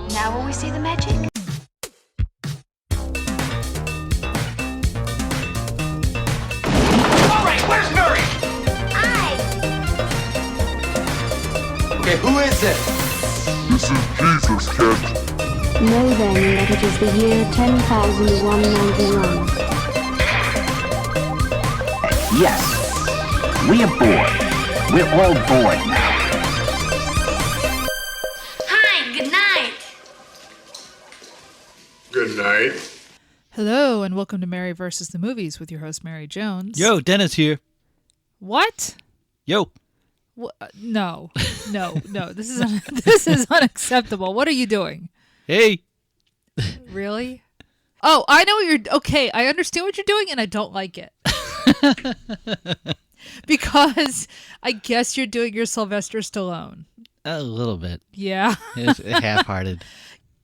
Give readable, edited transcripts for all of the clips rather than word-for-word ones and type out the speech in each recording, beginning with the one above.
Now will we see the magic? All right, where's Murray? Okay, who is it? This is Jesus, kid. Know then that it is the year 10,191. Yes, we are bored. We're all bored now. Hi, good night. Good night. Hello, and welcome to Mary versus the Movies with your host, Mary Jones. Yo, Dennis here. What? Yo. No. This is unacceptable. What are you doing? Hey. Really? Oh, I know what you're... Okay, I understand what you're doing, and I don't like it. Because I guess you're doing your Sylvester Stallone. A little bit. Yeah. It's half-hearted.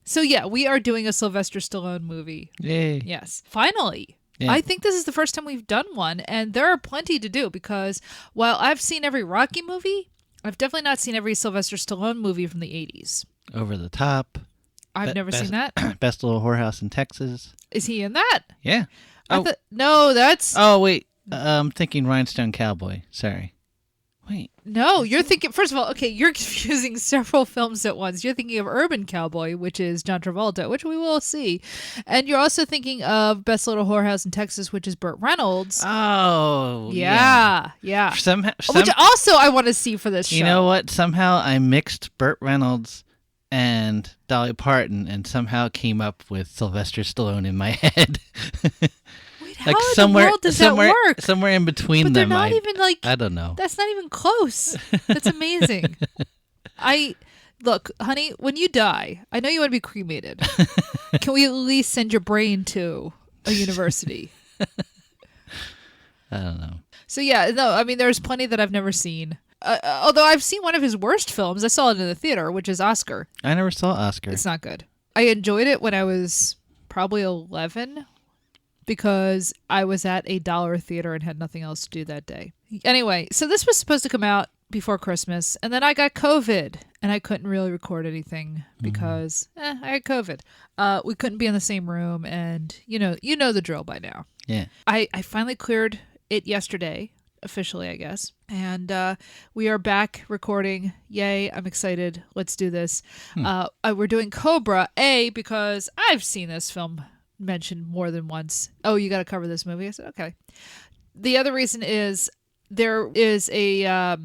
So yeah, we are doing a Sylvester Stallone movie. Yay. Yes. Finally. Yeah. I think this is the first time we've done one, and there are plenty to do because while I've seen every Rocky movie, I've definitely not seen every Sylvester Stallone movie from the 80s. Over the Top. I've never seen that. Best Little Whorehouse in Texas. Is he in that? Yeah. No, that's... Oh, wait. I'm thinking Rhinestone Cowboy. Sorry. Wait. No, you're thinking... First of all, okay, you're confusing several films at once. You're thinking of Urban Cowboy, which is John Travolta, which we will see. And you're also thinking of Best Little Whorehouse in Texas, which is Burt Reynolds. Oh, Yeah. Which also I want to see for this show. You know what? Somehow I mixed Burt Reynolds and Dolly Parton and somehow came up with Sylvester Stallone in my head. Wait, how in the world does that work? Somewhere in between but they're them. not even like... I don't know. That's not even close. That's amazing. Look, honey, when you die, I know you want to be cremated. Can we at least send your brain to a university? I don't know. So yeah, no, I mean, there's plenty that I've never seen. Although I've seen one of his worst films. I saw it in the theater, which is Oscar. I never saw Oscar. It's not good. I enjoyed it when I was probably 11 because I was at a dollar theater and had nothing else to do that day. Anyway, so this was supposed to come out before Christmas, and then I got COVID, and I couldn't really record anything because I had COVID. We couldn't be in the same room, and you know the drill by now. Yeah. I finally cleared it yesterday, officially, I guess. And we are back recording. Yay, I'm excited. Let's do this. We're doing Cobra, because I've seen this film mentioned more than once. Oh, you got to cover this movie? I said, okay. The other reason is there is a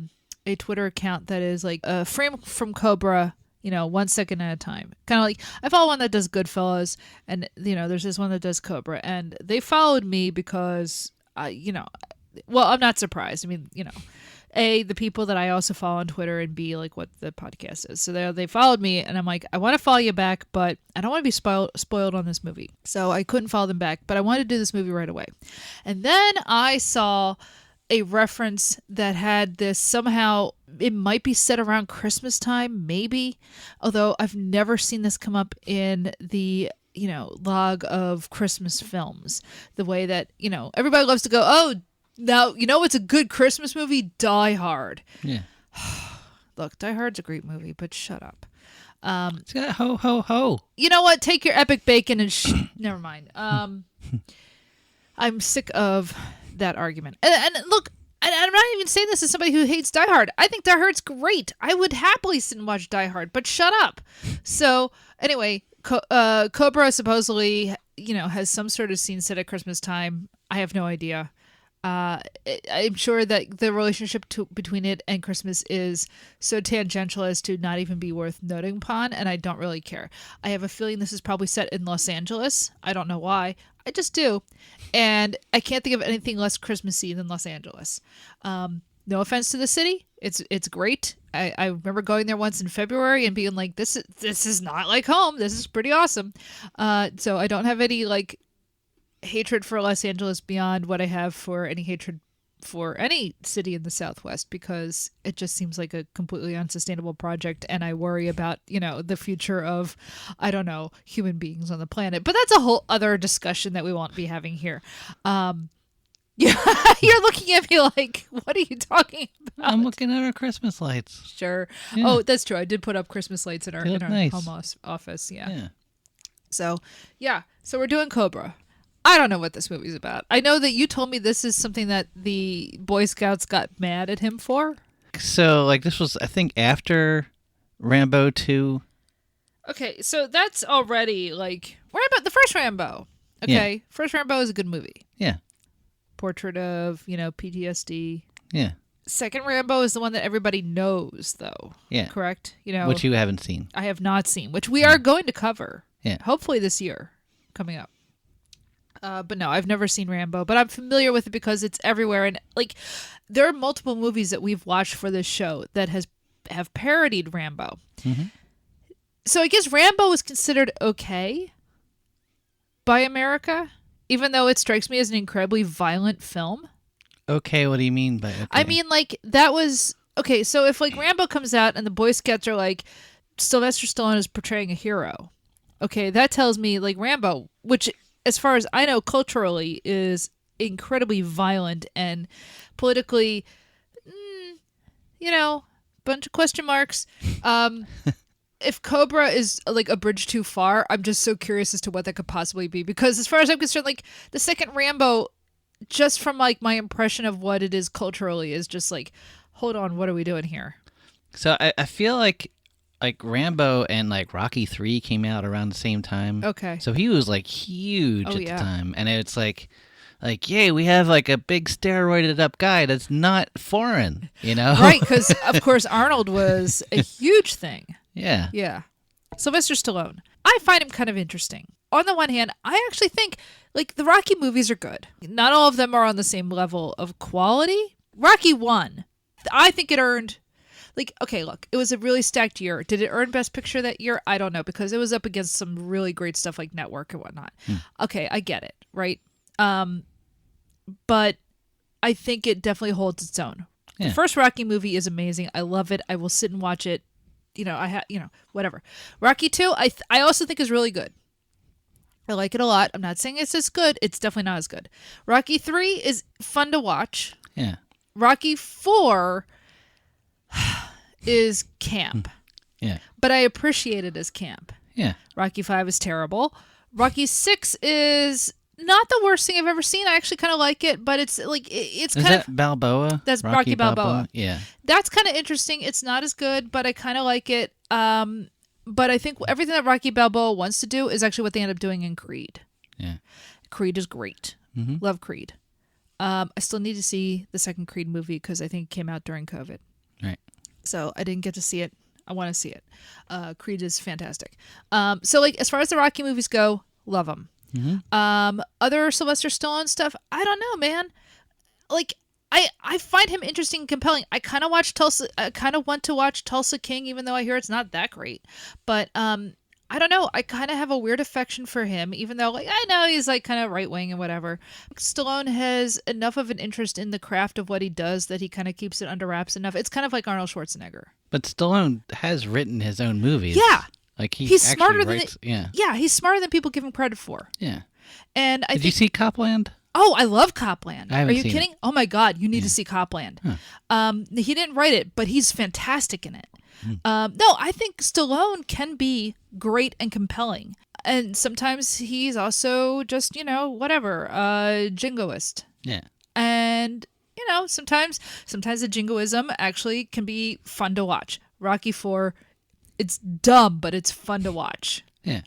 Twitter account that is like a frame from Cobra, 1 second at a time. Kind of like, I follow one that does Goodfellas, and, there's this one that does Cobra. And they followed me because, well, I'm not surprised. I mean, A, the people that I also follow on Twitter, and B, like what the podcast is. So they followed me, and I'm like, I want to follow you back, but I don't want to be spoiled on this movie. So I couldn't follow them back, but I wanted to do this movie right away. And then I saw a reference that had this somehow, it might be set around Christmas time, maybe. Although I've never seen this come up in the log of Christmas films. The way that, everybody loves to go, oh, now, it's a good Christmas movie? Die Hard. Yeah. Look, Die Hard's a great movie, but shut up. It's got ho, ho, ho. You know what? Take your epic bacon and never mind. I'm sick of that argument. And look, I'm not even saying this as somebody who hates Die Hard. I think Die Hard's great. I would happily sit and watch Die Hard, but shut up. So, anyway, Cobra supposedly, has some sort of scene set at Christmas time. I have no idea. I'm sure that the relationship between it and Christmas is so tangential as to not even be worth noting upon, and I don't really care. I have a feeling this is probably set in Los Angeles. I don't know why. I just do. And I can't think of anything less Christmassy than Los Angeles. No offense to the city. It's great. I remember going there once in February and being like, this is not like home. This is pretty awesome. So I don't have any hatred for Los Angeles beyond what I have for any hatred for any city in the Southwest, because it just seems like a completely unsustainable project, and I worry about the future of, I don't know, human beings on the planet. But that's a whole other discussion that we won't be having here. Yeah, you're looking at me like, what are you talking about? I'm looking at our Christmas lights. Sure. Yeah. Oh, that's true. I did put up Christmas lights in our, They look nice. home office. Yeah. Yeah. So, yeah. So we're doing Cobra. I don't know what this movie's about. I know that you told me this is something that the Boy Scouts got mad at him for. So, like, this was, I think, after Rambo 2. Okay, so that's already, like, Rambo, the first Rambo. Okay, First Rambo is a good movie. Yeah. Portrait of, PTSD. Yeah. Second Rambo is the one that everybody knows, though. Yeah. Correct? Which you haven't seen. I have not seen, which we are going to cover. Yeah. Hopefully this year, coming up. But no, I've never seen Rambo, but I'm familiar with it because it's everywhere. And, like, there are multiple movies that we've watched for this show that have parodied Rambo. Mm-hmm. So I guess Rambo is considered okay by America, even though it strikes me as an incredibly violent film. Okay, what do you mean by okay? I mean, like, that was... Okay, so if, like, Rambo comes out and the Boy Scouts are like, Sylvester Stallone is portraying a hero, okay, that tells me, like, Rambo, which, as far as I know, culturally is incredibly violent and politically, bunch of question marks. If Cobra is, like, a bridge too far, I'm just so curious as to what that could possibly be. Because as far as I'm concerned, like, the second Rambo, just from, like, my impression of what it is culturally, is just like, hold on, what are we doing here? So I feel like Rambo and, like, Rocky 3 came out around the same time. Okay. So he was, like, huge at yeah. the time. And it's like, yay, we have, like, a big steroided up guy that's not foreign, Right, because, of course, Arnold was a huge thing. Yeah. Yeah. Sylvester Stallone. I find him kind of interesting. On the one hand, I actually think, like, the Rocky movies are good. Not all of them are on the same level of quality. Rocky 1, I think it earned, like, okay, look, it was a really stacked year. Did it earn Best Picture that year? I don't know, because it was up against some really great stuff like Network and whatnot. Okay, I get it, right? But I think it definitely holds its own. Yeah. The first Rocky movie is amazing. I love it. I will sit and watch it. Whatever. Rocky 2, I also think is really good. I like it a lot. I'm not saying it's as good. It's definitely not as good. Rocky 3 is fun to watch. Yeah. Rocky 4 is camp. Yeah. But I appreciate it as camp. Yeah. Rocky 5 is terrible. Rocky 6 is not the worst thing I've ever seen. I actually kind of like it, but it's like it's Is kind that Balboa? That's Rocky Balboa. Yeah. That's kind of interesting. It's not as good, but I kind of like it. But I think everything that Rocky Balboa wants to do is actually what they end up doing in Creed. Yeah. Creed is great. Mm-hmm. Love Creed. I still need to see the second Creed movie because I think it came out during COVID. Right. So I didn't get to see it. I want to see it. Creed is fantastic. So, like, as far as the Rocky movies go, love them. Mm-hmm. Other Sylvester Stallone stuff, I don't know, man. Like, I find him interesting and compelling. I kind of want to watch Tulsa King, even though I hear it's not that great. But I don't know. I kind of have a weird affection for him, even though, like, I know he's, like, kind of right wing and whatever. Stallone has enough of an interest in the craft of what he does that he kind of keeps it under wraps enough. It's kind of like Arnold Schwarzenegger. But Stallone has written his own movies. Yeah. Like he's actually smarter writes, than he's smarter than people give him credit for. Yeah. And Did you see Copland? Oh, I love Copland. I haven't Are you seen kidding? it. Oh my God, you need to see Copland. Huh. He didn't write it, but he's fantastic in it. No, I think Stallone can be great and compelling. And sometimes he's also just, whatever, jingoist. Yeah. And, sometimes the jingoism actually can be fun to watch. Rocky 4, it's dumb, but it's fun to watch. Yeah.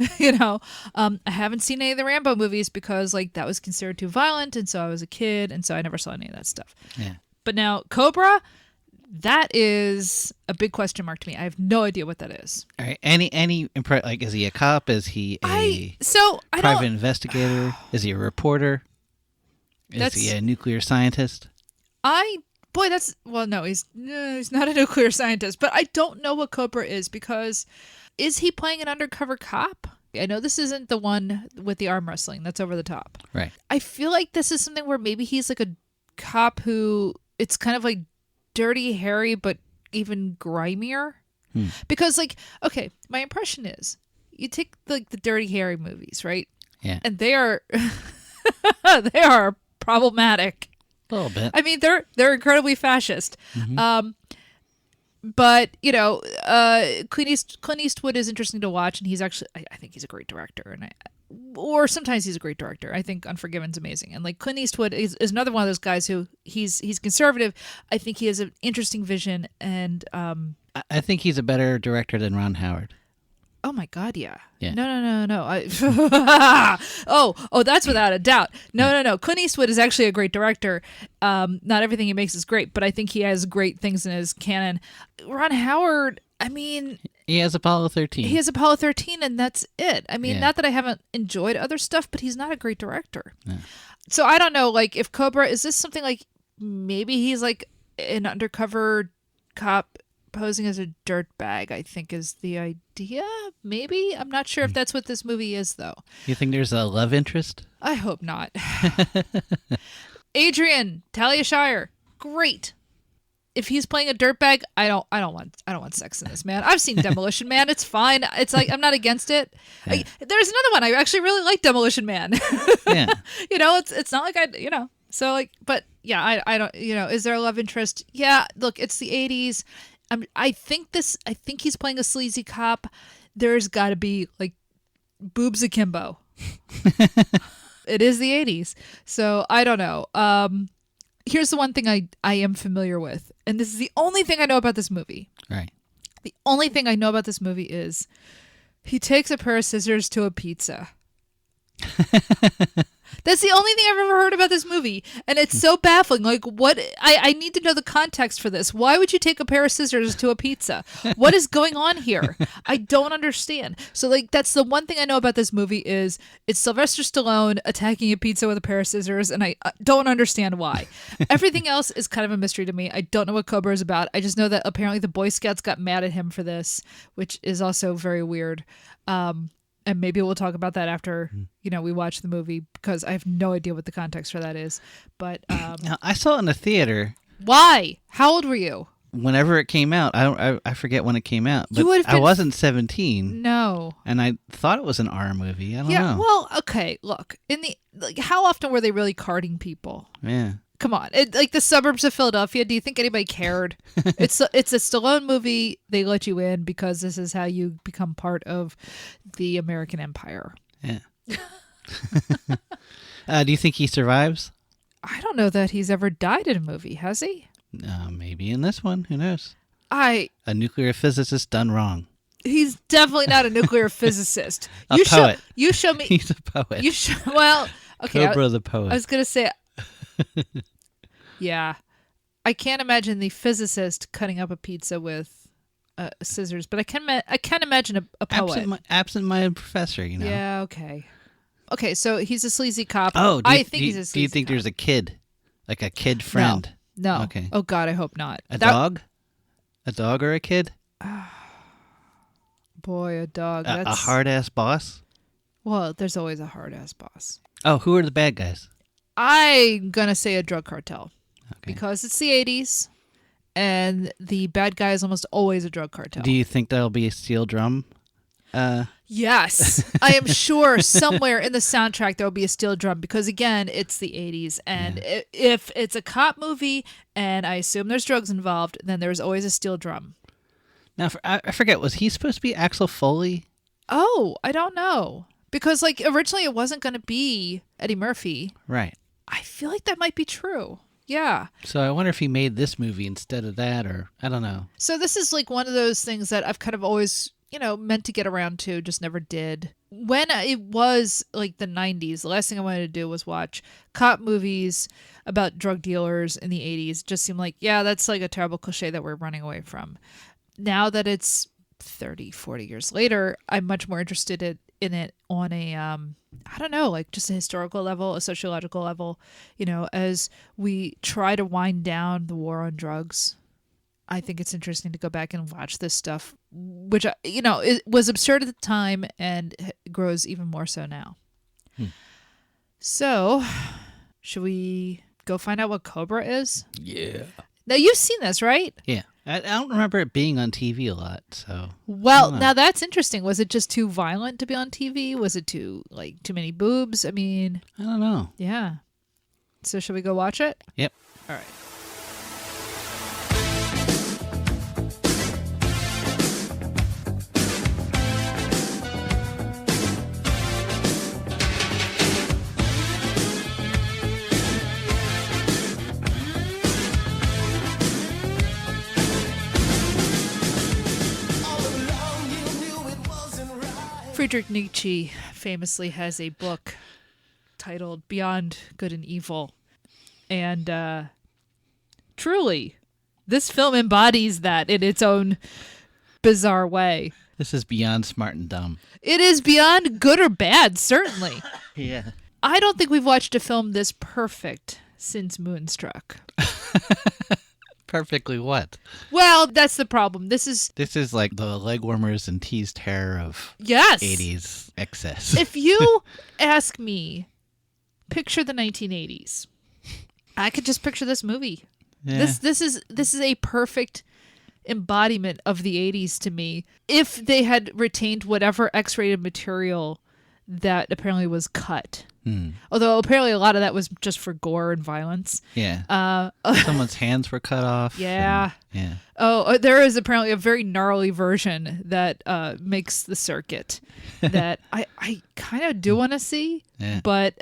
I haven't seen any of the Rambo movies because, like, that was considered too violent, and so I was a kid, and so I never saw any of that stuff. Yeah. But now Cobra, that is a big question mark to me. I have no idea what that is. All right. Like, is he a cop? Is he a private investigator? Is he a reporter? Is he a nuclear scientist? No, he's not a nuclear scientist, but I don't know what Cobra is because is he playing an undercover cop? I know this isn't the one with the arm wrestling. That's over the top. Right. I feel like this is something where maybe he's like a cop who it's kind of like Dirty Harry, but even grimier. Because, like, okay, my impression is you take like the Dirty Harry movies, right? Yeah. And they are they are problematic. A little bit. I mean, they're incredibly fascist. But, you know, Clint Eastwood is interesting to watch, and he's actually, I think he's a great director. Or sometimes he's a great director. I think Unforgiven's amazing. And like Clint Eastwood is another one of those guys who he's conservative. I think he has an interesting vision, and I think he's a better director than Ron Howard. oh my God, yeah. Yeah. No. Oh, that's without a doubt. No. Clint Eastwood is actually a great director. Not everything he makes is great, but I think he has great things in his canon. Ron Howard, I mean, he has Apollo 13. He has Apollo 13, and that's it. I mean, Yeah. not that I haven't enjoyed other stuff, but he's not a great director. Yeah. So I don't know, like, if Cobra, is this something like maybe he's like an undercover cop posing as a dirtbag, I think is the idea. Maybe. I'm not sure if that's what this movie is, though. You think there's a love interest? I hope not. Adrian, Talia Shire, great. If he's playing a dirtbag, I don't want sex in this, man. I've seen Demolition Man. It's fine. It's like I'm not against it. Yeah. There's another one I actually really like, Demolition Man. Yeah. You know, it's not like so like, but yeah, I don't, is there a love interest? Yeah, look, it's the 80s. I think he's playing a sleazy cop. There's got to be like boobs akimbo. It is the 80s. So I don't know. Here's the one thing I am familiar with. And this is the only thing I know about this movie. Right. The only thing I know about this movie is he takes a pair of scissors to a pizza. That's the only thing I've ever heard about this movie. And it's so baffling. Like, what? I need to know the context for this. Why would you take a pair of scissors to a pizza? What is going on here? I don't understand. So, like, that's the one thing I know about this movie is it's Sylvester Stallone attacking a pizza with a pair of scissors, and I don't understand why. Everything else is kind of a mystery to me. I don't know what Cobra is about. I just know that apparently the Boy Scouts got mad at him for this, which is also very weird. And maybe we'll talk about that after, we watch the movie, because I have no idea what the context for that is. But Now, I saw it in the theater. Why? How old were you? Whenever it came out. I forget when it came out. But You would have I been- wasn't 17. No. And I thought it was an R movie. I don't Yeah. know. Well, okay. Look, how often were they really carding people? Yeah. Come on, like the suburbs of Philadelphia. Do you think anybody cared? It's a Stallone movie. They let you in because this is how you become part of the American empire. Yeah. Do you think he survives? I don't know that he's ever died in a movie. Has he? Maybe in this one. Who knows? A nuclear physicist done wrong. He's definitely not a nuclear physicist. A poet. You show me. He's a poet. Well, okay. Cobra the poet. I was gonna say. Yeah, I can't imagine the physicist cutting up a pizza with scissors, but I can imagine a poet. Absent-minded professor, Yeah. Okay. Okay. So he's a sleazy cop. Oh, I think he's a sleazy do you think cop. there's a kid, like a kid friend? No. Okay. Oh God, I hope not. A dog? A dog or a kid? Boy, a dog. A That's hard-ass boss? Well, there's always a hard ass boss. Oh, who are the bad guys? I'm gonna say a drug cartel. Okay. Because it's the 80s, and the bad guy is almost always a drug cartel. Do you think that'll be a steel drum? Yes. I am sure somewhere in the soundtrack there will be a steel drum, because, again, it's the 80s. And if it's a cop movie, and I assume there's drugs involved, then there's always a steel drum. Now, I forget, was he supposed to be Axel Foley? Oh, I don't know. Because, like, originally it wasn't going to be Eddie Murphy. Right. I feel like that might be true. Yeah. So I wonder if he made this movie instead of that, or I don't know. So this is like one of those things that I've kind of always, meant to get around to, just never did. When it was like the 90s, the last thing I wanted to do was watch cop movies about drug dealers in the 80s. It just seemed like, yeah, that's like a terrible cliche that we're running away from. Now that it's 30, 40 years later, I'm much more interested in it on a, I don't know, like just a historical level, a sociological level, as we try to wind down the war on drugs. I think it's interesting to go back and watch this stuff, which, it was absurd at the time and grows even more so now. So, should we go find out what Cobra is? Yeah. Now, you've seen this, right? Yeah. I don't remember it being on TV a lot, so. Well, now that's interesting. Was it just too violent to be on TV? Was it too many boobs? I mean, I don't know. yeah. So should we go watch it? Yep. All right. Friedrich Nietzsche famously has a book titled Beyond Good and Evil. And truly, this film embodies that in its own bizarre way. This is beyond smart and dumb. It is beyond good or bad, certainly. Yeah. I don't think we've watched a film this perfect since Moonstruck. Perfectly what? Well, that's the problem. This is like the leg warmers and teased hair of 80s excess. If you ask me, picture the 1980s. I could just picture this movie. Yeah. This is a perfect embodiment of the 80s to me. If they had retained whatever X-rated material that apparently was cut. Although apparently a lot of that was just for gore and violence. Yeah. Someone's hands were cut off. Yeah. Yeah. Oh, there is apparently a very gnarly version that makes the circuit that I kind of do want to see. Yeah. But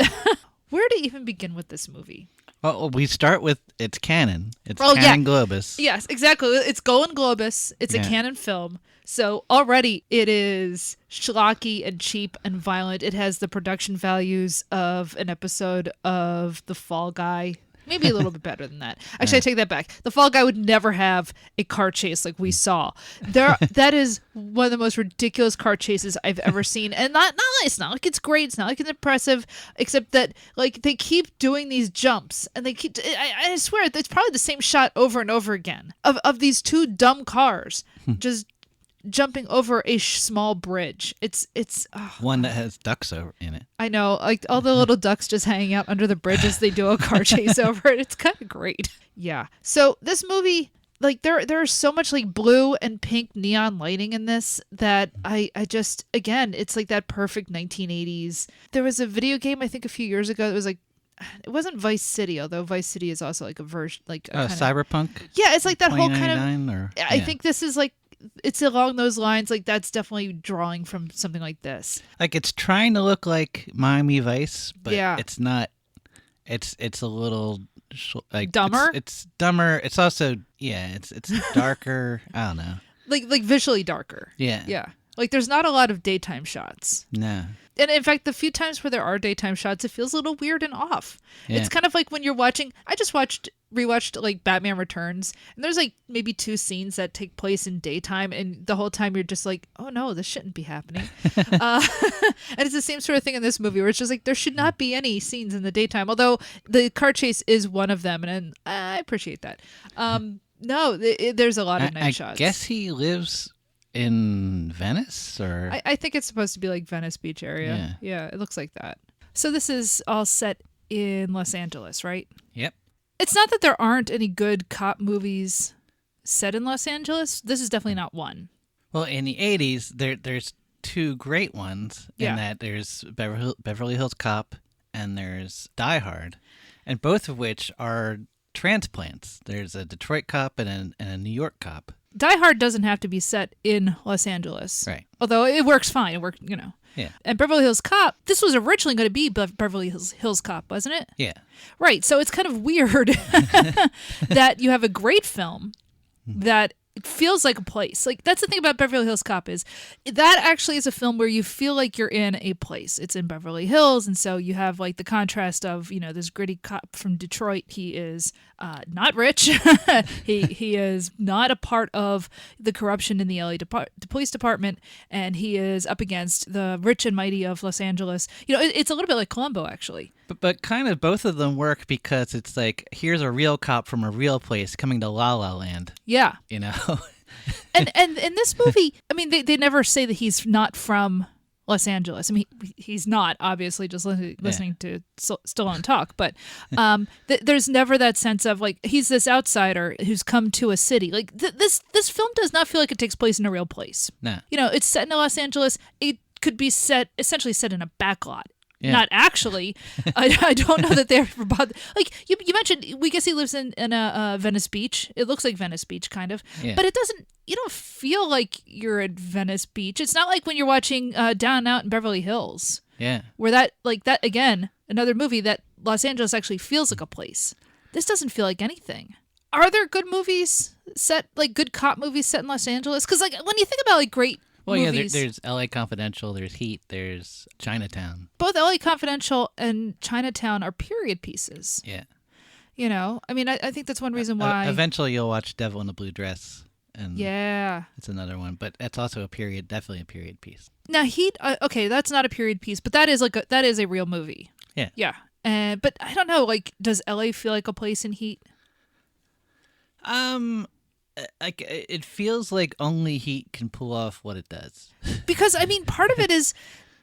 where to even begin with this movie? Well, we start with it's canon. It's canon Globus. Yes, exactly. It's Golan Globus. It's a canon film. So already it is schlocky and cheap and violent. It has the production values of an episode of The Fall Guy. Maybe a little bit better than that. Actually, I take that back. The Fall Guy would never have a car chase like we saw. That is one of the most ridiculous car chases I've ever seen. And it's not like it's great. It's not like it's impressive, except that like they keep doing these jumps and they keep. I swear it's probably the same shot over and over again of these two dumb cars just jumping over a small bridge. It's one that has ducks in it. I know, like all the little ducks just hanging out under the bridge as they do a car chase over it. It's kind of great. Yeah. So this movie, like there's so much like blue and pink neon lighting in this that I just, again, it's like that perfect 1980s. There was a video game I think a few years ago that was like, it wasn't Vice City, although Vice City is also like a version, like a Cyberpunk. Yeah, it's like that whole kind of. I think this is like. It's along those lines. Like that's definitely drawing from something like this. Like it's trying to look like Miami Vice, but it's not. It's a little like dumber. It's dumber. It's also it's darker. I don't know. Like visually darker. Yeah. Yeah. Like there's not a lot of daytime shots. No. And in fact, the few times where there are daytime shots, it feels a little weird and off. Yeah. It's kind of like when you're watching. I just rewatched like Batman Returns, and there's like maybe 2 scenes that take place in daytime, and the whole time you're just like, oh no, this shouldn't be happening. And it's the same sort of thing in this movie, where it's just like there should not be any scenes in the daytime. Although the car chase is one of them, and I appreciate that. No, there's a lot of night shots. I guess he lives in Venice, or I think it's supposed to be like Venice Beach area. Yeah, it looks like that. So this is all set in Los Angeles, right? Yep. It's not that there aren't any good cop movies set in Los Angeles. This is definitely not one. Well, in the 80s, there's 2 great ones in that there's Beverly Hills Cop and there's Die Hard, and both of which are transplants. There's a Detroit cop and a New York cop. Die Hard doesn't have to be set in Los Angeles. Right. Although it works fine. It worked, Yeah. And Beverly Hills Cop, this was originally going to be Beverly Hills Cop, wasn't it? Yeah. Right. So it's kind of weird that you have a great film that feels like a place. Like that's the thing about Beverly Hills Cop is that actually is a film where you feel like you're in a place. It's in Beverly Hills, and so you have like the contrast of this gritty cop from Detroit. He is not rich. he is not a part of the corruption in the LA police department, and he is up against the rich and mighty of Los Angeles. It's a little bit like Columbo, actually. But kind of both of them work because it's like, here's a real cop from a real place coming to La La Land. Yeah. And in this movie, I mean, they never say that he's not from Los Angeles. I mean, he's not, obviously, just listening to Stallone talk. But there's never that sense of, like, he's this outsider who's come to a city. Like, this film does not feel like it takes place in a real place. No. It's set in Los Angeles. It could be essentially set in a backlot. Yeah. Not actually. I don't know that they're about. Like you mentioned, we guess he lives in a Venice Beach. It looks like Venice Beach, kind of, Yeah. but it doesn't. You don't feel like you're at Venice Beach. It's not like when you're watching Down and Out in Beverly Hills. Yeah. Where that again, another movie that Los Angeles actually feels like a place. This doesn't feel like anything. Are there good movies set, like good cop movies set in Los Angeles? Because like when you think about like great movies, there's L.A. Confidential, there's Heat, there's Chinatown. both L.A. Confidential and Chinatown are period pieces. Yeah. You know, I mean, I think that's one reason why. Eventually, you'll watch Devil in a Blue Dress, and Yeah. it's another one, but that's also definitely a period piece. Now Heat, okay, that's not a period piece, but that is a real movie. Yeah. Yeah. But I don't know, like, does L.A. feel like a place in Heat? Like it feels like only Heat can pull off what it does. Because I mean, part of it is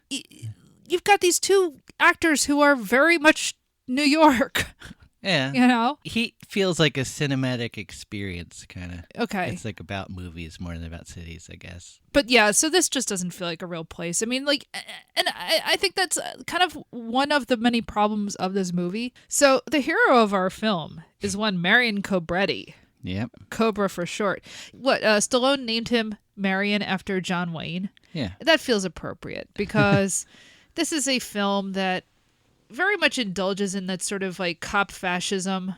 you've got these two actors who are very much New York. Yeah. You know? Heat feels like a cinematic experience, kind of. Okay. It's like about movies more than about cities, I guess. But yeah, so this just doesn't feel like a real place. I mean, like, and I think that's kind of one of the many problems of this movie. So the hero of our film is one Marion Cobretti. Yep. Cobra for short. Stallone named him Marion after John Wayne. Yeah. That feels appropriate because this is a film that very much indulges in that sort of like cop fascism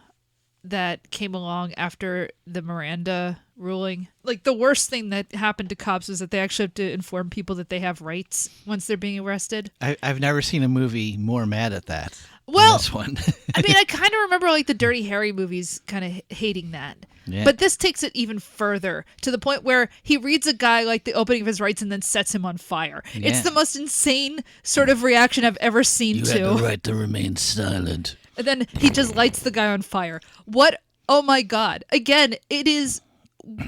that came along after the Miranda ruling. Like the worst thing that happened to cops is that they actually have to inform people that they have rights once they're being arrested. I've never seen a movie more mad at that. Well, this one. I mean, I kind of remember like the Dirty Harry movies kind of hating that. Yeah. But this takes it even further to the point where he reads a guy like the opening of his rights and then sets him on fire. Yeah. It's the most insane sort of reaction I've ever seen You to. have the right to remain silent. And then he just lights the guy on fire. What? Oh my God. Again, it is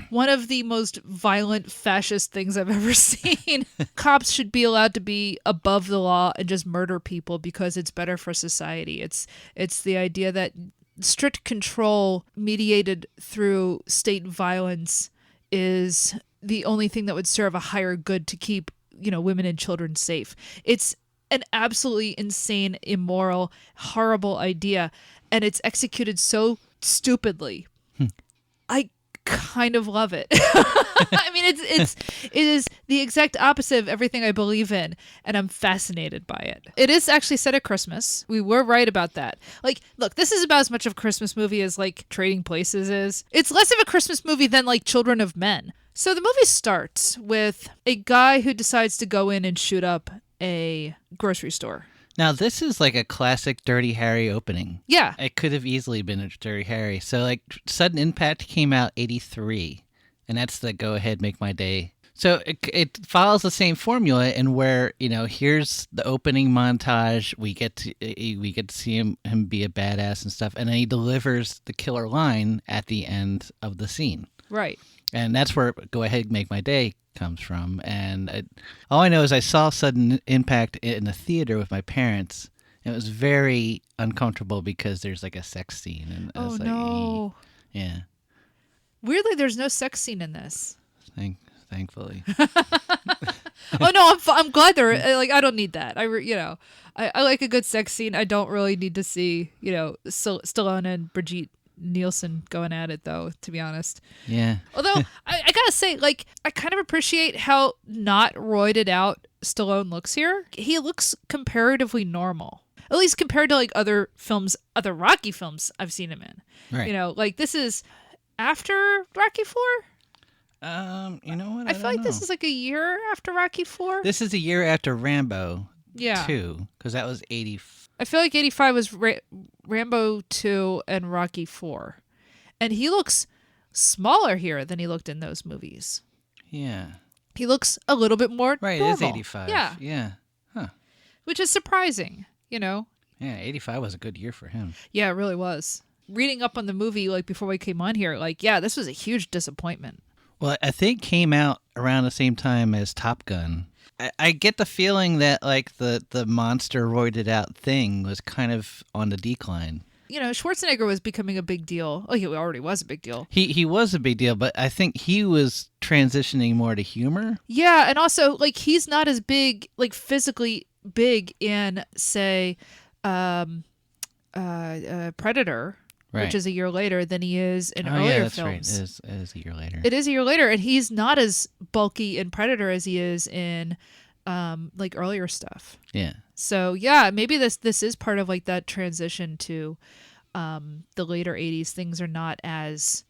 one of the most violent fascist things I've ever seen. Cops should be allowed to be above the law and just murder people because it's better for society. It's the idea that strict control mediated through state violence is the only thing that would serve a higher good to keep, women and children safe. It's an absolutely insane, immoral, horrible idea, and it's executed so stupidly. I kind of love it. I mean, it is the exact opposite of everything I believe in, and I'm fascinated by it. It is actually set at Christmas. We were right about that. Like, look, this is about as much of a Christmas movie as like Trading Places is. It's less of a Christmas movie than like Children of Men. So the movie starts with a guy who decides to go in and shoot up a grocery store. Now, this is like a classic Dirty Harry opening. Yeah. It could have easily been a Dirty Harry. So, like, Sudden Impact came out 1983, and that's the Go Ahead, Make My Day. So it follows the same formula in where, here's the opening montage. We get to see him be a badass and stuff, and then he delivers the killer line at the end of the scene. Right. And that's where Go Ahead, Make My Day comes from. And all I know is I saw Sudden Impact in the theater with my parents, and it was very uncomfortable because there's like a sex scene. And I was no. Yeah. Weirdly, there's no sex scene in this. Thankfully. Oh no, I'm glad there. Like, I don't need that. I like a good sex scene. I don't really need to see Stallone and Brigitte Nielsen going at it, though, to be honest. Yeah. Although I gotta say, like, I kind of appreciate how not roided out Stallone looks here. He looks comparatively normal, at least compared to like other Rocky films I've seen him in. Right. Like this is after Rocky IV. You know what? I feel like this is like a year after Rocky IV. This is a year after Rambo. Yeah. 2, because that was 80. I feel like 85 was Rambo 2 and Rocky 4. And he looks smaller here than he looked in those movies. Yeah. He looks a little bit more Right, normal. it is 85. Yeah. Yeah. Huh. Which is surprising, Yeah, 85 was a good year for him. Yeah, it really was. Reading up on the movie, like, before we came on here, like, yeah, this was a huge disappointment. Well, I think came out around the same time as Top Gun. I get the feeling that, like, the monster roided out thing was kind of on the decline. Schwarzenegger was becoming a big deal. Oh, he already was a big deal. He was a big deal, but I think he was transitioning more to humor. Yeah, and also, like, he's not as big, like, physically big in, say, Predator, which is a year later than he is in earlier films. Right. It is a year later. It is a year later, and he's not as bulky in Predator as he is in like earlier stuff. Yeah. So yeah, maybe this is part of like that transition to the later 80s. Things are not as,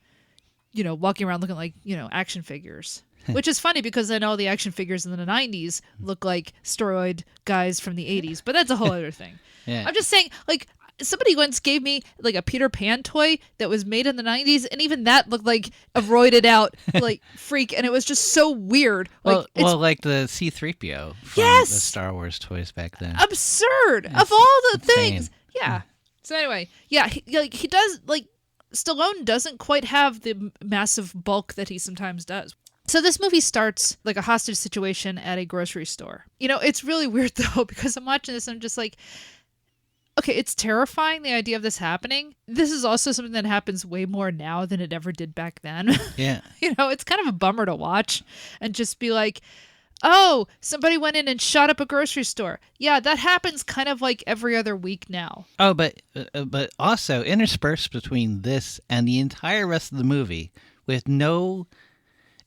walking around looking like, action figures. Which is funny because then all the action figures in the 90s look like steroid guys from the 80s, but that's a whole other thing. Yeah. I'm just saying, like, somebody once gave me like a Peter Pan toy that was made in the 90s, and even that looked like a roided out like freak, and it was just so weird. Well, like the C-3PO from the Star Wars toys back then. Absurd of all the things. Yeah. So anyway, yeah, he does, like, Stallone doesn't quite have the massive bulk that he sometimes does. So this movie starts like a hostage situation at a grocery store. It's really weird though, because I'm watching this and I'm just like, okay, it's terrifying, the idea of this happening. This is also something that happens way more now than it ever did back then. Yeah. It's kind of a bummer to watch and just be like, oh, somebody went in and shot up a grocery store. Yeah, that happens kind of like every other week now. Oh, but also interspersed between this and the entire rest of the movie with no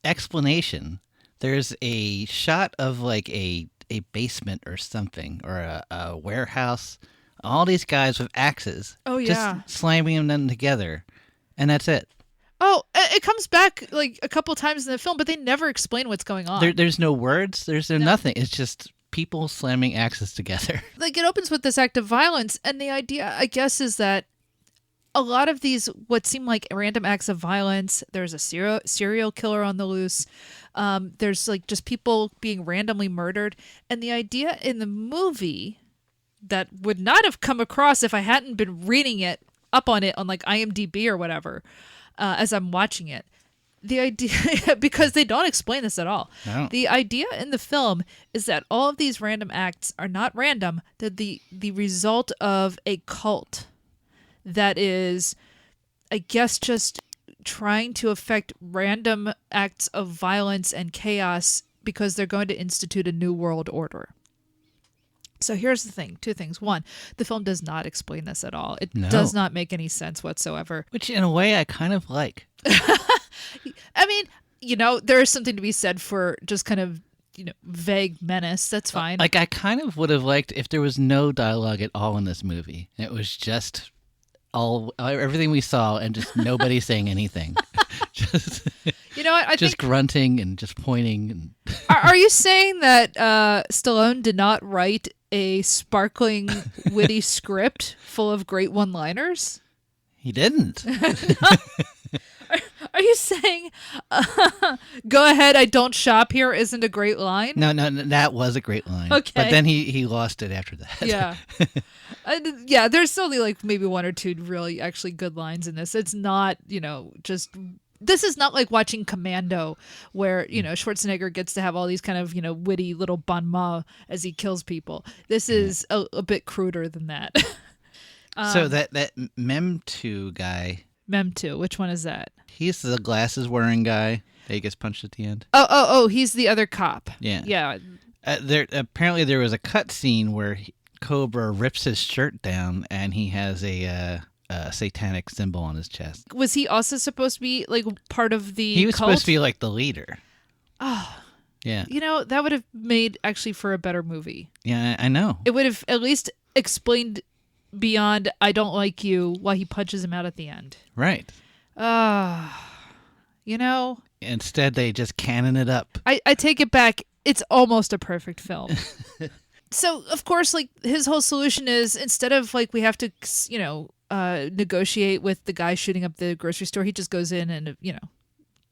explanation, there's a shot of like a basement or something, or a warehouse. All these guys with axes. Oh, yeah. Just slamming them together. And that's it. Oh, it comes back like a couple times in the film, but they never explain what's going on. There's no words. There's nothing. It's just people slamming axes together. Like, it opens with this act of violence, and the idea, I guess, is that a lot of these, what seem like random acts of violence, there's a serial killer on the loose. There's like just people being randomly murdered. And the idea in the movie that would not have come across if I hadn't been reading it up on it on like IMDb or whatever, as I'm watching it. The idea, because they don't explain this at all. No. The idea in the film is that all of these random acts are not random. They're the result of a cult that is, I guess, just trying to affect random acts of violence and chaos because they're going to institute a new world order. So here's the thing, two things. One, the film does not explain this at all. It does not make any sense whatsoever. Which in a way I kind of like. I mean, there is something to be said for just kind of, vague menace. That's fine. Like, I kind of would have liked if there was no dialogue at all in this movie. It was just everything we saw and just nobody saying anything. Just, I just think, grunting and just pointing. And are you saying that Stallone did not write a sparkling, witty script full of great one-liners? He didn't. Are you saying, go ahead, I don't shop here isn't a great line? No, that was a great line. Okay. But then he lost it after that. Yeah. Yeah, there's only like maybe one or two really actually good lines in this. It's not, just... This is not like watching Commando where, Schwarzenegger gets to have all these kind of, witty little bon mot as he kills people. This is a bit cruder than that. So that Mem2 guy... Mem2, which one is that? He's the glasses wearing guy that he gets punched at the end. Oh, he's the other cop. Yeah. Yeah. Apparently there was a cut scene where Cobra rips his shirt down and he has a satanic symbol on his chest. Was he also supposed to be like part of the He was cult? supposed to be like the leader. Oh. Yeah. That would have made actually for a better movie. Yeah, I know. It would have at least explained beyond I don't like you why he punches him out at the end. Right. Instead they just cannon it up. I take it back. It's almost a perfect film. So, of course, like his whole solution is instead of like we have to, negotiate with the guy shooting up the grocery store, he just goes in and,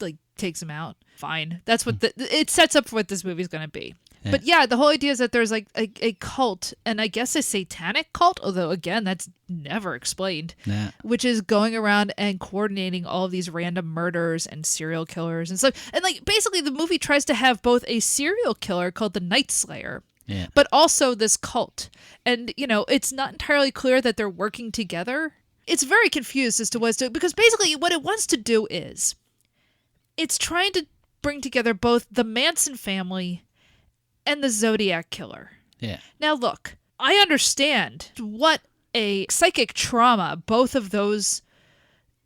like takes him out. Fine. That's what it sets up for what this movie's going to be. Yeah. But yeah, the whole idea is that there's like a cult, and I guess a satanic cult, although again, that's never explained, which is going around and coordinating all of these random murders and serial killers and stuff. And like basically the movie tries to have both a serial killer called the Night Slayer, but also this cult. And, it's not entirely clear that they're working together. It's very confused as to what it's doing, because basically what it wants to do is it's trying to bring together both the Manson family and the Zodiac Killer. Yeah. Now, look, I understand what a psychic trauma both of those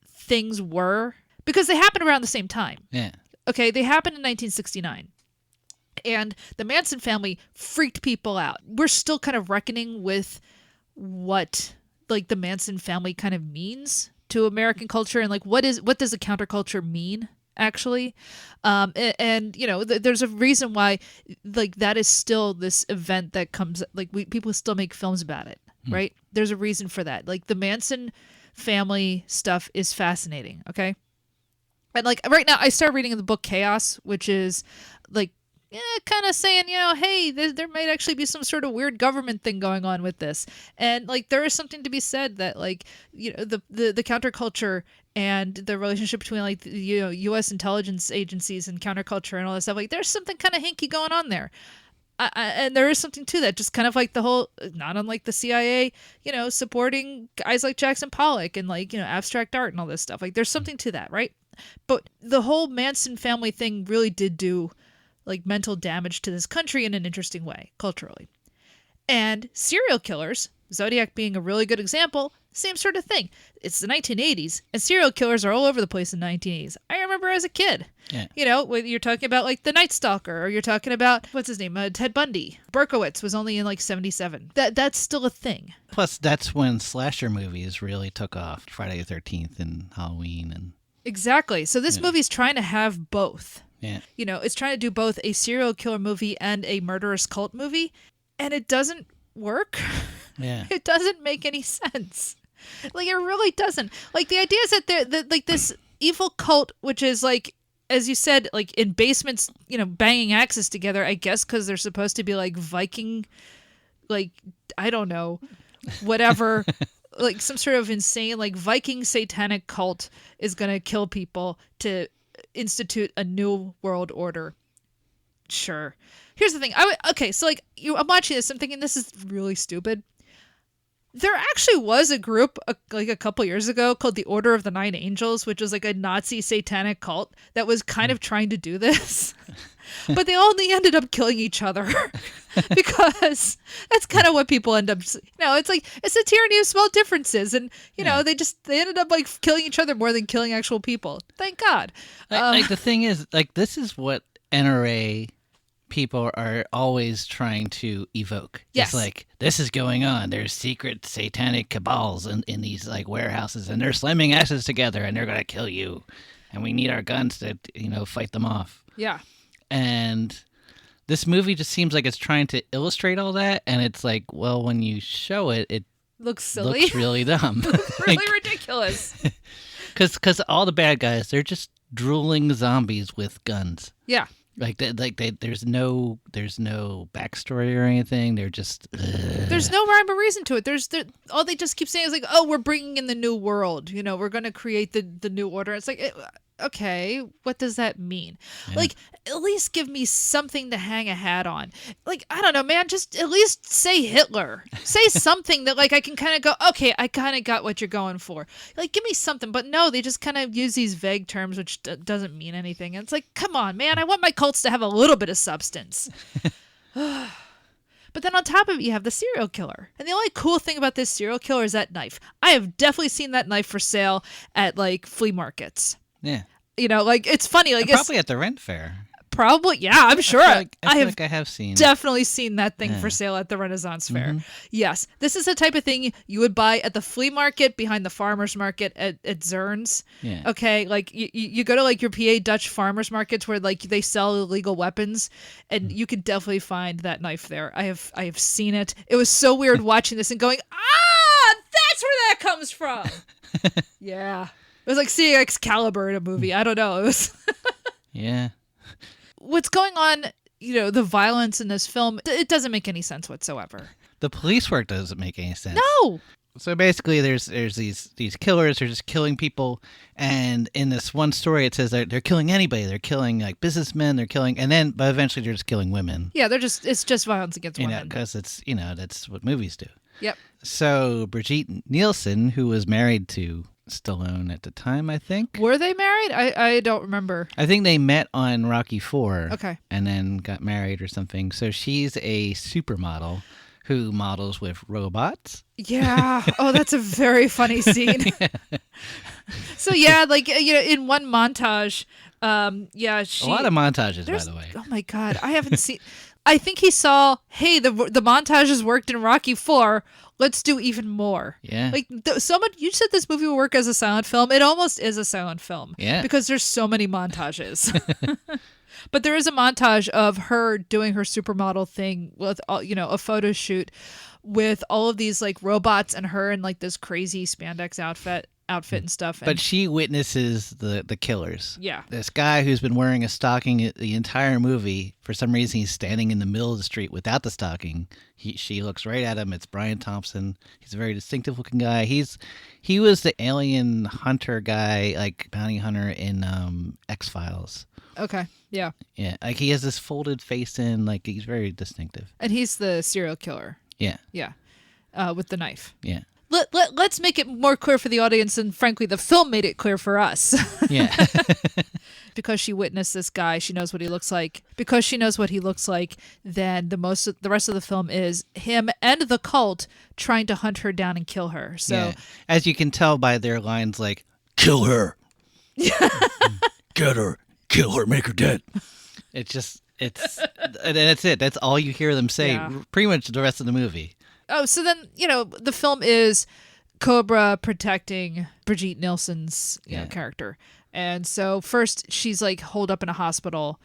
things were because they happened around the same time. Yeah. Okay, they happened in 1969. And the Manson family freaked people out. We're still kind of reckoning with what like the Manson family kind of means to American culture and like what does a counterculture mean actually? And you know, there's a reason why like that is still this event that comes like people still make films about it, right? There's a reason for that. Like the Manson family stuff is fascinating, okay? And like right now I started reading the book Chaos, which is like kind of saying, you know, hey, there might actually be some sort of weird government thing going on with this. And like there is something to be said that like, you know, the counterculture and the relationship between like the, you know, U.S. intelligence agencies and counterculture and all that stuff, like there's something kind of hinky going on there. And there is something to that, just kind of like the whole, not unlike the CIA, you know, supporting guys like Jackson Pollock and like, you know, abstract art and all this stuff. Like there's something to that, right? But the whole Manson family thing really did do like mental damage to this country in an interesting way, culturally. And serial killers, Zodiac being a really good example, same sort of thing. It's the 1980s, and serial killers are all over the place in the 1980s. I remember as a kid. Yeah. You know, when you're talking about like the Night Stalker, or you're talking about, what's his name, Ted Bundy. Berkowitz was only in like 77. That's still a thing. Plus, that's when slasher movies really took off. Friday the 13th and Halloween. And Exactly. So this movie's trying to have both. yeah. You know, it's trying to do both a serial killer movie and a murderous cult movie, and it doesn't work. Yeah. It doesn't make any sense. Like, it really doesn't. Like, the idea is that like this evil cult, which is like, as you said, like in basements, you know, banging axes together, I guess because they're supposed to be like Viking, like, I don't know, whatever. Like some sort of insane, like Viking satanic cult is going to kill people to institute a new world order. Sure. Here's the thing. So like I'm watching this, I'm thinking this is really stupid. There actually was a group like a couple years ago called the Order of the Nine Angels, which was like a Nazi satanic cult that was kind of trying to do this. But they only ended up killing each other because that's kind of what people end up, you know, it's like, it's the tyranny of small differences. And, you know, they ended up like killing each other more than killing actual people. Thank God. Like the thing is, like, this is what NRA people are always trying to evoke. Yes. It's like, this is going on. There's secret satanic cabals in these like warehouses, and they're slamming asses together, and they're going to kill you. And we need our guns to, you know, fight them off. Yeah. And this movie just seems like it's trying to illustrate all that, and it's like, well, when you show it, it looks silly. looks really dumb. Really ridiculous. Because all the bad guys, they're just drooling zombies with guns. Yeah. There's no backstory or anything. They're just There's no rhyme or reason to it. All they just keep saying is like, oh, we're bringing in the new world. You know, we're going to create the new order. It's like, okay, what does that mean? Yeah. Like, at least give me something to hang a hat on. Like, I don't know, man, just at least say Hitler. Say something that, like, I can kind of go, okay, I kind of got what you're going for. Like, give me something. But no, they just kind of use these vague terms, which doesn't mean anything. And it's like, come on, man, I want my cults to have a little bit of substance. But then on top of it, you have the serial killer. And the only cool thing about this serial killer is that knife. I have definitely seen that knife for sale at, like, flea markets. Yeah. You know, like, it's funny. Like, probably at the rent fair. Probably, yeah, I'm sure. I have seen. Definitely seen that thing for sale at the Renaissance Fair. Mm-hmm. Yes, this is the type of thing you would buy at the flea market behind the farmer's market at Zern's. Yeah. Okay, like you go to like your PA Dutch farmers markets where like they sell illegal weapons, and you can definitely find that knife there. I have seen it. It was so weird watching this and going, that's where that comes from. Yeah. It was like seeing Excalibur in a movie. I don't know. It was. Yeah. What's going on, you know, the violence in this film, it doesn't make any sense whatsoever. The police work doesn't make any sense. No. So basically, there's these killers. They're just killing people, and in this one story, it says they're killing anybody. They're killing like businessmen. They're killing, but eventually they're just killing women. Yeah, it's just violence against women. Because that's what movies do. Yep. So Brigitte Nielsen, who was married to Stallone at the time, I think. Were they married? I don't remember. I think they met on Rocky IV. Okay. And then got married or something. So she's a supermodel who models with robots. Yeah. Oh, that's a very funny scene. So yeah, like in one montage, she. A lot of montages, by the way. Oh my God, I haven't seen. I think he saw. Hey, the montages worked in Rocky IV. Let's do even more. Yeah. Like you said this movie will work as a silent film. It almost is a silent film. Yeah. Because there's so many montages. But there is a montage of her doing her supermodel thing with a photo shoot with all of these like robots and her in like this crazy spandex outfit and stuff. And But she witnesses the killers. Yeah. This guy who's been wearing a stocking the entire movie, for some reason he's standing in the middle of the street without the stocking. She looks right at him. It's Brian Thompson. He's a very distinctive looking guy. He was the alien hunter guy, like bounty hunter in X-Files. Okay. Yeah. Yeah, like he has this folded face in, like he's very distinctive. And he's the serial killer. Yeah. Yeah. With the knife. Yeah. Let's make it more clear for the audience, and frankly, the film made it clear for us. Yeah. Because she witnessed this guy, she knows what he looks like. Because she knows what he looks like, then the rest of the film is him and the cult trying to hunt her down and kill her. So, yeah. As you can tell by their lines, like "kill her, get her, kill her, make her dead." And that's it. That's all you hear them say. Yeah. Pretty much the rest of the movie. Oh, so then, the film is Cobra protecting Brigitte Nielsen's character. And so first she's like holed up in a hospital,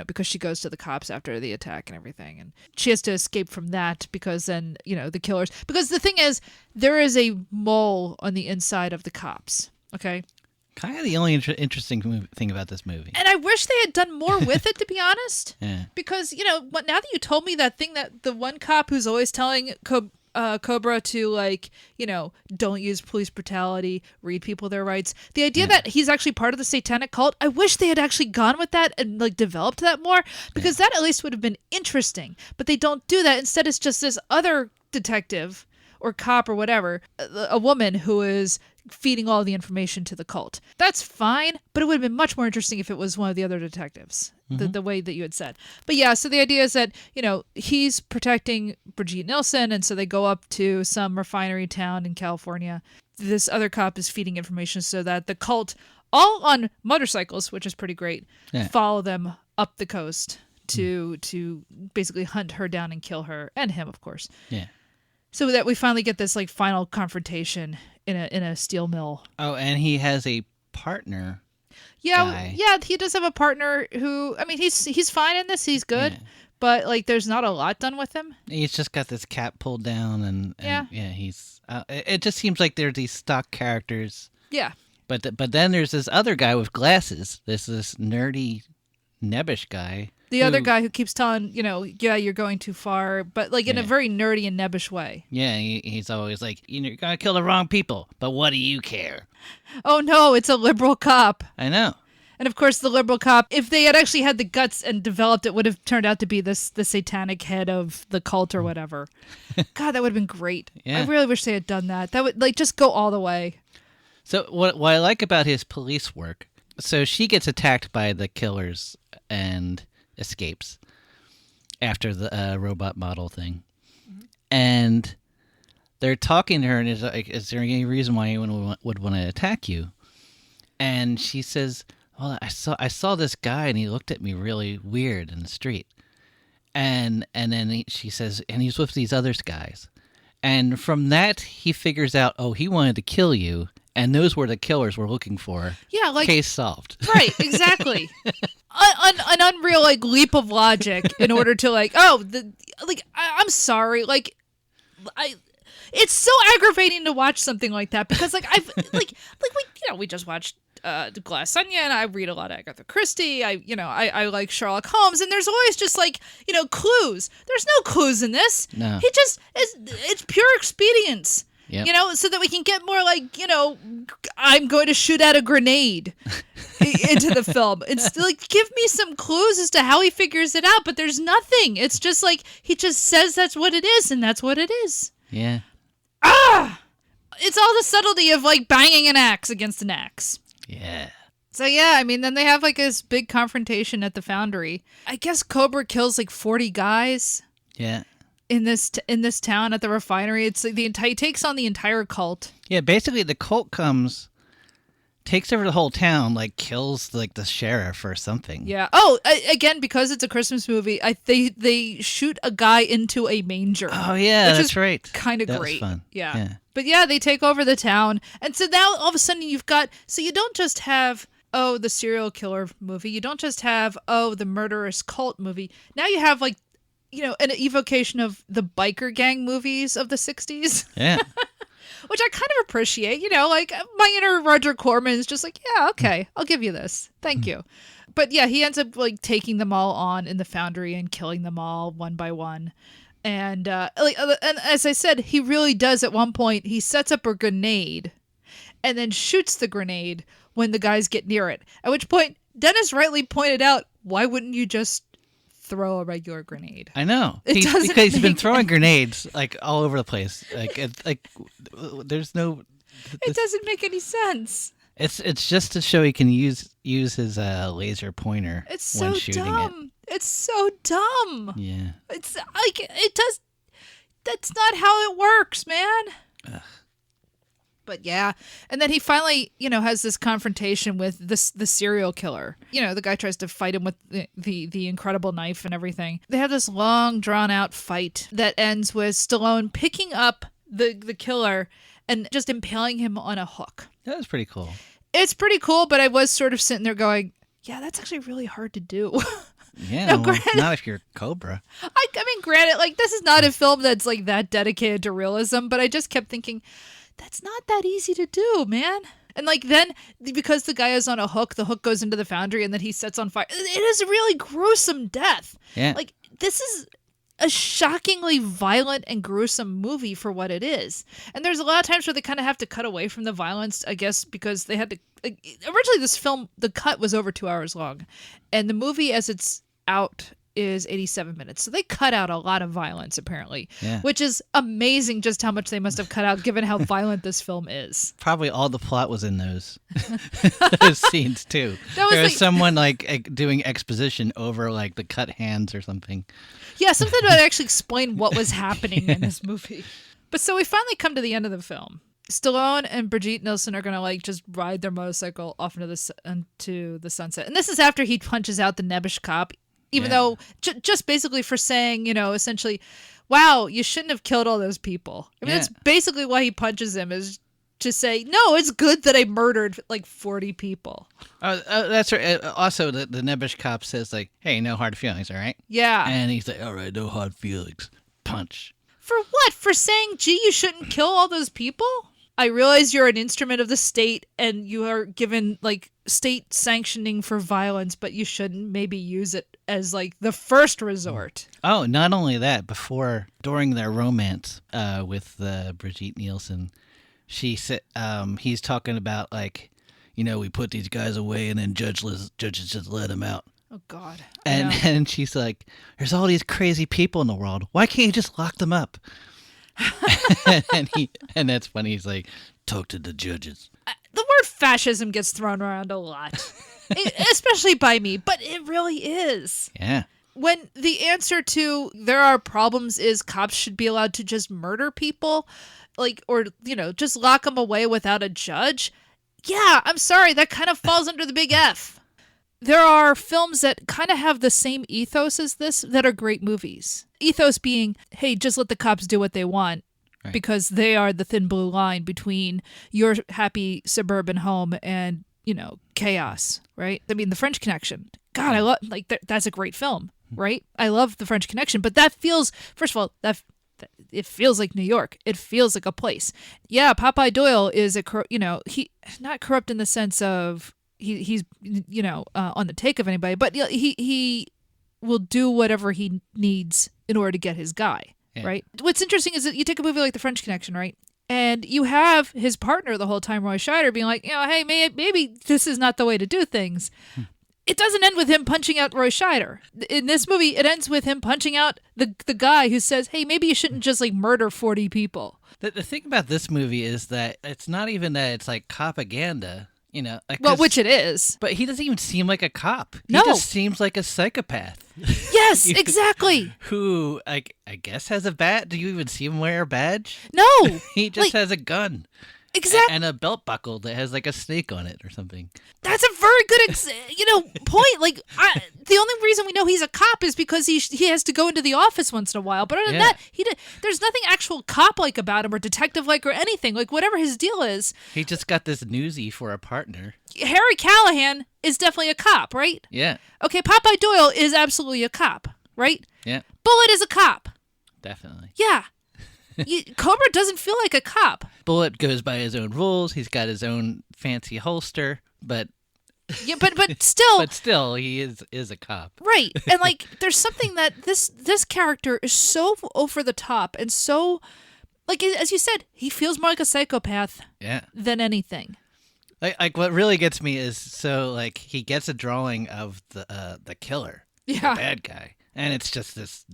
because she goes to the cops after the attack and everything. And she has to escape from that because then, the killers. Because the thing is, there is a mole on the inside of the cops. Okay. Kind of the only interesting thing about this movie. And I wish they had done more with it, to be honest. Yeah. Because, now that you told me that thing, that the one cop who's always telling Cobra to, like, don't use police brutality, read people their rights. The idea that he's actually part of the satanic cult, I wish they had actually gone with that and, like, developed that more, because that at least would have been interesting. But they don't do that. Instead, it's just this other detective or cop or whatever, a woman who is feeding all the information to the cult. That's fine, but it would have been much more interesting if it was one of the other detectives, the way that you had said. But yeah, so the idea is that, he's protecting Brigitte Nielsen, and so they go up to some refinery town in California. This other cop is feeding information so that the cult, all on motorcycles, which is pretty great, follow them up the coast to basically hunt her down and kill her, and him, of course. Yeah. So that we finally get this like final confrontation in a steel mill. Oh, and he has a partner. Yeah, he does have a partner who, I mean, he's fine in this. He's good, but like, there's not a lot done with him. He's just got this cap pulled down, and he's. It just seems like they're these stock characters. Yeah. But then there's this other guy with glasses. There's this nerdy, nebbish guy. The other guy who keeps telling, you're going too far, but like in a very nerdy and nebbish way. Yeah, he's always like, you're going to kill the wrong people, but what do you care? Oh no, it's a liberal cop. I know. And of course, the liberal cop, if they had actually had the guts and developed it, would have turned out to be the satanic head of the cult or whatever. God, that would have been great. Yeah. I really wish they had done that. That would just go all the way. So what I like about his police work, so she gets attacked by the killers and escapes after the robot model thing. And they're talking to her, and is like, is there any reason why anyone would want to attack you? And she says, well, I saw this guy, and he looked at me really weird in the street. And then she says, and he's with these other guys. And from that, he figures out, oh, he wanted to kill you, and those were the killers we're looking for. Yeah, like case solved. Right, exactly. An unreal like leap of logic in order to I'm sorry, it's so aggravating to watch something like that, because we just watched The Glass Onion. I read a lot of Agatha Christie. I like Sherlock Holmes, and there's always just clues. There's no clues in this. No. It's pure expedience. Yep. So that we can get more I'm going to shoot out a grenade into the film. It's like, give me some clues as to how he figures it out, but there's nothing. It's just like, he just says that's what it is, and that's what it is. Yeah. it's all the subtlety of like banging an axe against an axe. Yeah. So yeah, I mean, then they have like this big confrontation at the foundry. I guess Cobra kills like 40 guys. Yeah. In this town at the refinery. It's like he takes on the entire cult. Yeah, basically the cult comes, takes over the whole town, like kills like the sheriff or something. Yeah. Oh, again, because it's a Christmas movie, they shoot a guy into a manger. Oh yeah, which that's is right. Kind of That great. was fun. Yeah. But yeah, they take over the town, and so now all of a sudden you don't just have the serial killer movie. You don't just have the murderous cult movie. Now you have like, an evocation of the biker gang movies of the 60s. Yeah. Which I kind of appreciate, like my inner Roger Corman is just like, yeah, okay, I'll give you this. Thank you. But yeah, he ends up like taking them all on in the foundry and killing them all one by one. And and as I said, he really does at one point, he sets up a grenade and then shoots the grenade when the guys get near it. At which point, Dennis rightly pointed out, why wouldn't you just throw a regular grenade? I know. Because he's been throwing grenades like all over the place. There's no. It doesn't make any sense. It's just to show he can use his laser pointer. It's so when shooting dumb. It's so dumb. Yeah. It's like it does. That's not how it works, man. Ugh. But yeah, and then he finally, has this confrontation with the serial killer. The guy tries to fight him with the incredible knife and everything. They have this long, drawn-out fight that ends with Stallone picking up the killer and just impaling him on a hook. That was pretty cool. It's pretty cool, but I was sort of sitting there going, yeah, that's actually really hard to do. Yeah, Now, granted, not if you're Cobra. I mean, granted, like, this is not a film that's like that dedicated to realism, but I just kept thinking, that's not that easy to do, man. And like then, because the guy is on a hook, the hook goes into the foundry and then he sets on fire. It is a really gruesome death. Yeah. Like, this is a shockingly violent and gruesome movie for what it is. And there's a lot of times where they kind of have to cut away from the violence, I guess, because they had to... originally, this film, the cut was over 2 hours long. And the movie, as it's out, is 87 minutes. So they cut out a lot of violence, apparently. Yeah. Which is amazing just how much they must have cut out, given how violent this film is. Probably all the plot was in those those scenes, too. There was someone like doing exposition over like the cut hands or something. Yeah, something that actually explained what was happening in this movie. But so we finally come to the end of the film. Stallone and Brigitte Nielsen are going to like just ride their motorcycle off into the sunset. And this is after he punches out the nebbish cop, even though just basically for saying, essentially, wow, you shouldn't have killed all those people. I mean, that's basically why he punches him, is to say, no, it's good that I murdered like 40 people. That's right. Also, the nebbish cop says like, hey, no hard feelings, all right? Yeah. And he's like, all right, no hard feelings. Punch. For what? For saying, gee, you shouldn't kill all those people? I realize you're an instrument of the state and you are given like state sanctioning for violence, but you shouldn't maybe use it as like the first resort. Oh, not only that, during their romance with Brigitte Nielsen, she said he's talking about like, we put these guys away and then judges just let them out. Oh God. And she's like, there's all these crazy people in the world. Why can't you just lock them up? and that's when he's like, talk to the judges. The word fascism gets thrown around a lot, especially by me, but it really is. Yeah. When the answer to there are problems is cops should be allowed to just murder people, like, or, just lock them away without a judge. Yeah, I'm sorry. That kind of falls under the big F. There are films that kind of have the same ethos as this that are great movies. Ethos being, hey, just let the cops do what they want, right, because they are the thin blue line between your happy suburban home and, chaos, right? I mean, The French Connection. God, I love, like, that's a great film, right? I love The French Connection, but that feels, first of all, it feels like New York. It feels like a place. Yeah, Popeye Doyle is he not corrupt in the sense of he's on the take of anybody, but he will do whatever he needs in order to get his guy, right? What's interesting is that you take a movie like The French Connection, right? And you have his partner the whole time, Roy Scheider, being like, hey, maybe this is not the way to do things. it doesn't end with him punching out Roy Scheider. In this movie, it ends with him punching out the guy who says, hey, maybe you shouldn't just like murder 40 people. The thing about this movie is that it's not even that it's like copaganda, you know. Like, Well, which it is. But he doesn't even seem like a cop. No. He just seems like a psychopath. Yes, exactly. Who, I guess, has a badge. Do you even see him wear a badge? No. He just has a gun. Exactly. And a belt buckle that has like a snake on it or something. That's a very good, point. Like, the only reason we know he's a cop is because he has to go into the office once in a while. But other than that, there's nothing actual cop-like about him or detective-like or anything. Like, whatever his deal is. He just got this newsie for a partner. Harry Callahan is definitely a cop, right? Yeah. Okay, Popeye Doyle is absolutely a cop, right? Yeah. Bullet is a cop. Definitely. Yeah. Cobra doesn't feel like a cop. Bullet goes by his own rules. He's got his own fancy holster, but Yeah, but still, but still, he is a cop. Right. And like, there's something that this character is so over the top and so, like, as you said, he feels more like a psychopath than anything. Like what really gets me is, so like, he gets a drawing of the killer, the bad guy, and it's just this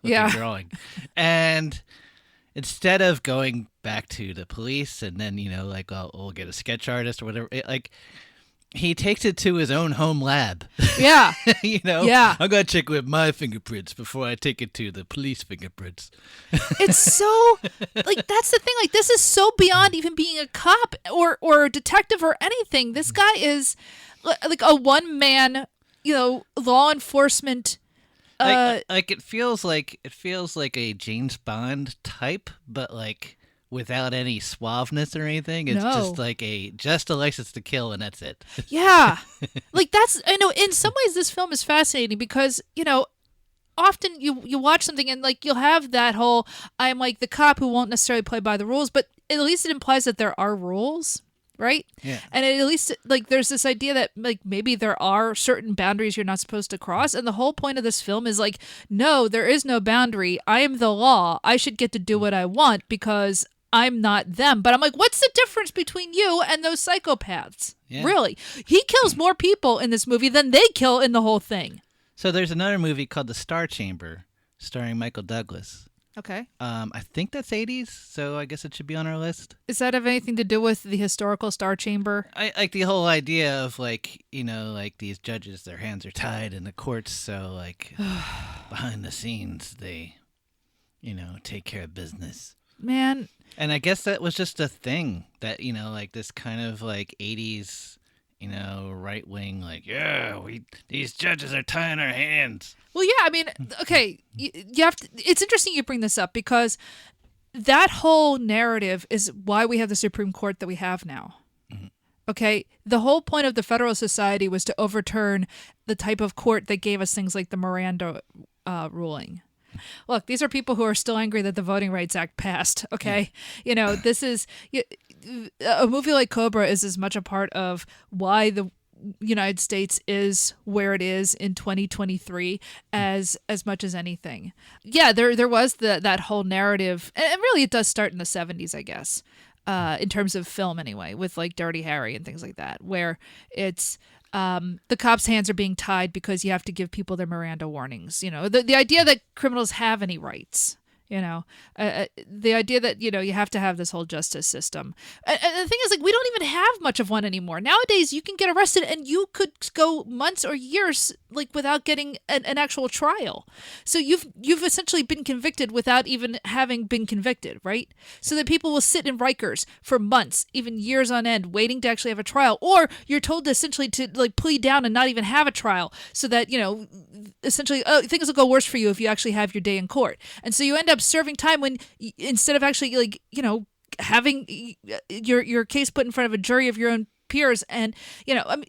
drawing, and instead of going back to the police and then we'll get a sketch artist or whatever, he takes it to his own home lab. Yeah. Yeah. I'm gonna check with my fingerprints before I take it to the police fingerprints. It's so, like, that's the thing. Like, this is so beyond even being a cop or a detective or anything. This guy is like a one-man, law enforcement. It feels like a James Bond type, but like without any suaveness or anything. It's just like just a license to kill, and that's it. Yeah. Like, I know in some ways this film is fascinating because, often you watch something and like you'll have that whole, I'm like the cop who won't necessarily play by the rules, but at least it implies that there are rules. Right? Yeah. And at least, like, there's this idea that, like, maybe there are certain boundaries you're not supposed to cross. And the whole point of this film is, like, no, there is no boundary. I am the law. I should get to do what I want because I'm not them. But I'm like, what's the difference between you and those psychopaths? Yeah. Really? He kills more people in this movie than they kill in the whole thing. So there's another movie called The Star Chamber starring Michael Douglas. Okay. I think that's 80s, so I guess it should be on our list. Does that have anything to do with the historical Star Chamber? I like the whole idea of like these judges, their hands are tied in the courts, so like behind the scenes they, take care of business. Man. And I guess that was just a thing that, like this kind of like 80s, right wing, like, these judges are tying our hands. Well, yeah, I mean, okay, you have to, it's interesting you bring this up because that whole narrative is why we have the Supreme Court that we have now. Mm-hmm. Okay, the whole point of the Federalist Society was to overturn the type of court that gave us things like the Miranda ruling. Look, these are people who are still angry that the Voting Rights Act passed, okay? Yeah. This is, a movie like Cobra is as much a part of why the United States is where it is in 2023 as much as anything. Yeah, there was that whole narrative, and really it does start in the 70s, I guess, in terms of film anyway, with like Dirty Harry and things like that, where it's the cops' hands are being tied because you have to give people their Miranda warnings. The idea that criminals have any rights. The idea that, you have to have this whole justice system. And the thing is, like, we don't even have much of one anymore. Nowadays, you can get arrested and you could go months or years, like, without getting an actual trial. So you've essentially been convicted without even having been convicted, right? So that people will sit in Rikers for months, even years on end, waiting to actually have a trial. Or you're told to essentially to, like, plead down and not even have a trial so that, essentially, things will go worse for you if you actually have your day in court. And so you end up serving time when instead of actually, like, having your case put in front of a jury of your own peers. And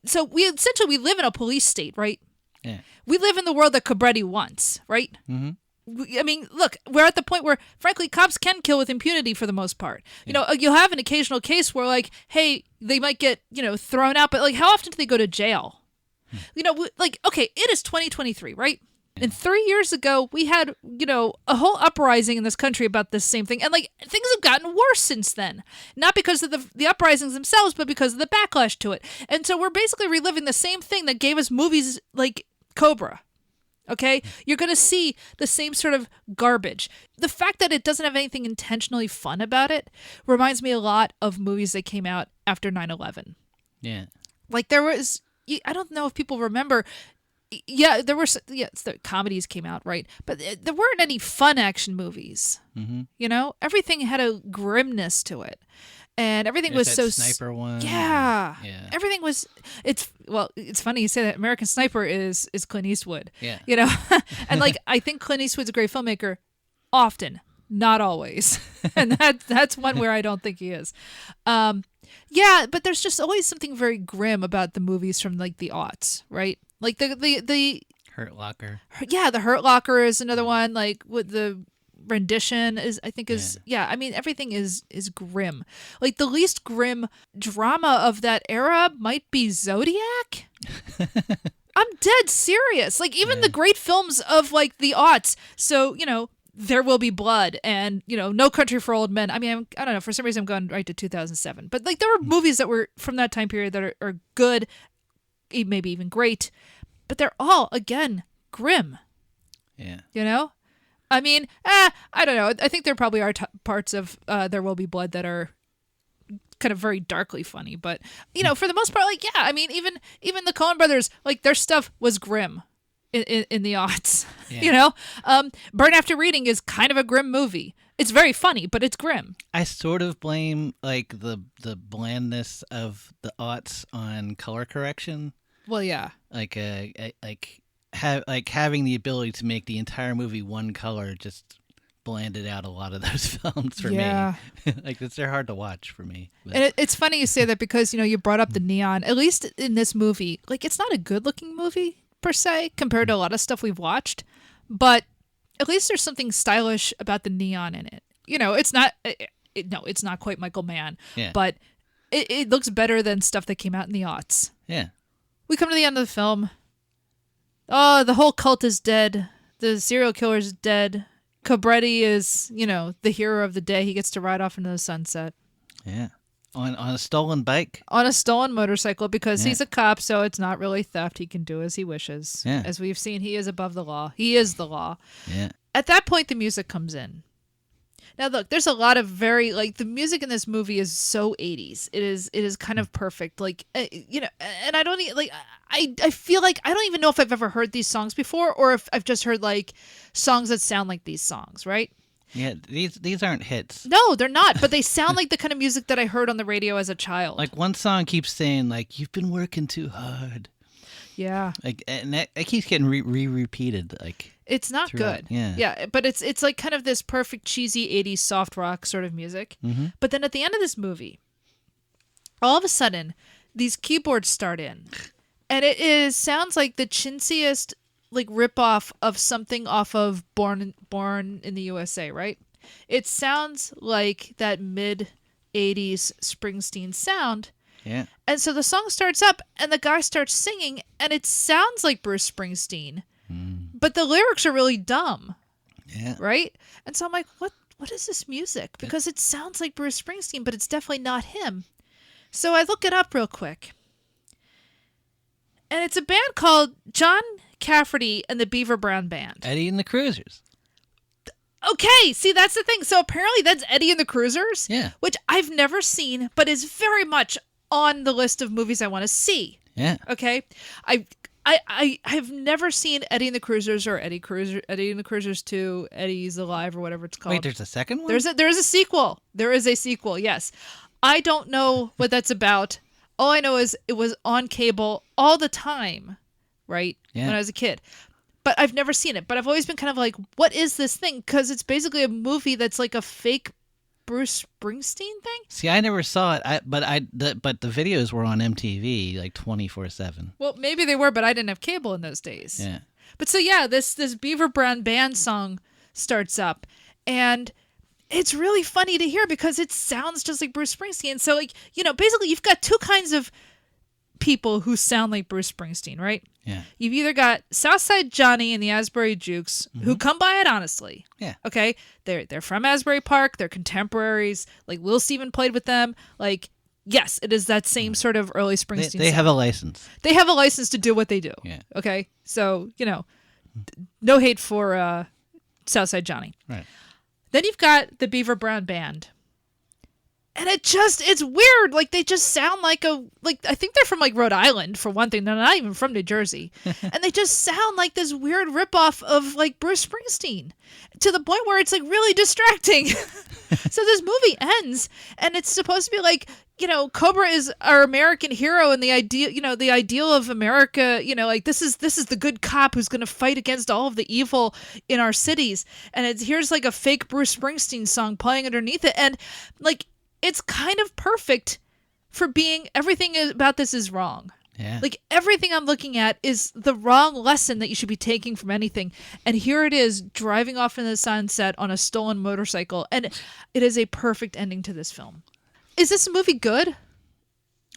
so we live in a police state, right? Yeah. We live in the world that Cabretti wants, right? Mm-hmm. I mean, look, we're at the point where, frankly, cops can kill with impunity for the most part. You'll have an occasional case where, like, hey, they might get thrown out, but like, how often do they go to jail? Like, okay, it is 2023, right? And 3 years ago, we had, a whole uprising in this country about this same thing. And, things have gotten worse since then. Not because of the uprisings themselves, but because of the backlash to it. And so we're basically reliving the same thing that gave us movies like Cobra. Okay? You're going to see the same sort of garbage. The fact that it doesn't have anything intentionally fun about it reminds me a lot of movies that came out after 9/11. Yeah. There was, I don't know if people remember, there were, the comedies came out, right? But there weren't any fun action movies. Mm-hmm. Everything had a grimness to it. And everything was so sniper one. Yeah. Everything was. It's funny you say that. American Sniper is Clint Eastwood. Yeah. And I think Clint Eastwood's a great filmmaker. Often, not always, and that's one where I don't think he is. But there's just always something very grim about the movies from the aughts, right? The Hurt Locker. Yeah, the Hurt Locker is another one. With the rendition everything is grim. The least grim drama of that era might be Zodiac. I'm dead serious. Even the great films of the aughts. So There Will Be Blood and No Country for Old Men. I mean, I don't know, for some reason I'm going right to 2007, but there were movies that were from that time period that are good, maybe even great, but they're all again grim. I mean, I don't know. I think there probably are parts of There Will Be Blood that are kind of very darkly funny, but for the most part, I mean, even the Coen brothers, their stuff was grim in the aughts. Yeah. Burn After Reading is kind of a grim movie. It's very funny, but it's grim. I sort of blame the blandness of the aughts on color correction. Well, yeah. Having the ability to make the entire movie one color just blanded out a lot of those films for me. They're hard to watch for me. But. And it's funny you say that because you brought up the neon. At least in this movie, it's not a good looking movie per se compared to a lot of stuff we've watched, but at least there's something stylish about the neon in it. It's not. It's not quite Michael Mann, but it looks better than stuff that came out in the aughts. Yeah. We come to the end of the film. Oh, the whole cult is dead. The serial killer is dead. Cobretti is, the hero of the day. He gets to ride off into the sunset. Yeah. On a stolen bike? On a stolen motorcycle because he's a cop, so it's not really theft. He can do as he wishes. Yeah. As we've seen, he is above the law. He is the law. Yeah. At that point, the music comes in. Now, look, there's a lot of very, the music in this movie is so 80s. It is kind of perfect. And I don't, I feel like I don't even know if I've ever heard these songs before or if I've just heard, songs that sound like these songs, right? Yeah, these aren't hits. No, they're not, but they sound like the kind of music that I heard on the radio as a child. One song keeps saying, you've been working too hard. Yeah. And that keeps getting repeated. It's not throughout. good. Yeah. Yeah, but it's kind of this perfect cheesy 80s soft rock sort of music. Mm-hmm. But then at the end of this movie, all of a sudden, these keyboards start in. And it sounds like the chintziest rip-off of something off of Born in the USA, right? It sounds like that mid-80s Springsteen sound. Yeah. And so the song starts up and the guy starts singing and it sounds like Bruce Springsteen, but the lyrics are really dumb. Yeah. Right? And so I'm like, what is this music? Because it sounds like Bruce Springsteen, but it's definitely not him. So I look it up real quick. And it's a band called John Cafferty and the Beaver Brown Band. Eddie and the Cruisers. Okay, see, that's the thing. So apparently that's Eddie and the Cruisers, Yeah. which I've never seen, but is very much on the list of movies I want to see. Yeah. Okay. I have never seen Eddie and the Cruisers or Eddie and the Cruisers 2, Eddie's Alive or whatever it's called. Wait, there's a second one? There is a sequel. There is a sequel, yes. I don't know what that's about. All I know is it was on cable all the time, right? Yeah. When I was a kid. But I've never seen it. But I've always been kind of like, what is this thing? Because it's basically a movie that's like a fake Bruce Springsteen thing. See, I never saw it, but the videos were on MTV 24/7. Well, maybe they were, but I didn't have cable in those days. Yeah. But so yeah, this Beaver Brown Band song starts up, and it's really funny to hear because it sounds just like Bruce Springsteen. So basically, you've got two kinds of people who sound like Bruce Springsteen, right? Yeah. You've either got Southside Johnny and the Asbury Jukes, who come by it honestly. Yeah. Okay? They're from Asbury Park. They're contemporaries. Like, Will Steven played with them. Like, yes, it is that same sort of early Springsteen They have sound. a license. They have a license to do what they do. Yeah. Okay? So, no hate for Southside Johnny. Right. Then you've got the Beaver Brown Band. And it's weird. Like, they just sound like I think they're from, like, Rhode Island, for one thing. They're not even from New Jersey. And they just sound like this weird ripoff of, like, Bruce Springsteen, to the point where it's, like, really distracting. So this movie ends, and it's supposed to be like, Cobra is our American hero, and the ideal of America, like, this is the good cop who's going to fight against all of the evil in our cities. And here's, like, a fake Bruce Springsteen song playing underneath it. And, like, it's kind of perfect for being everything about this is wrong. Yeah. Like, everything I'm looking at is the wrong lesson that you should be taking from anything. And here it is, driving off in the sunset on a stolen motorcycle. And it is a perfect ending to this film. Is this movie good?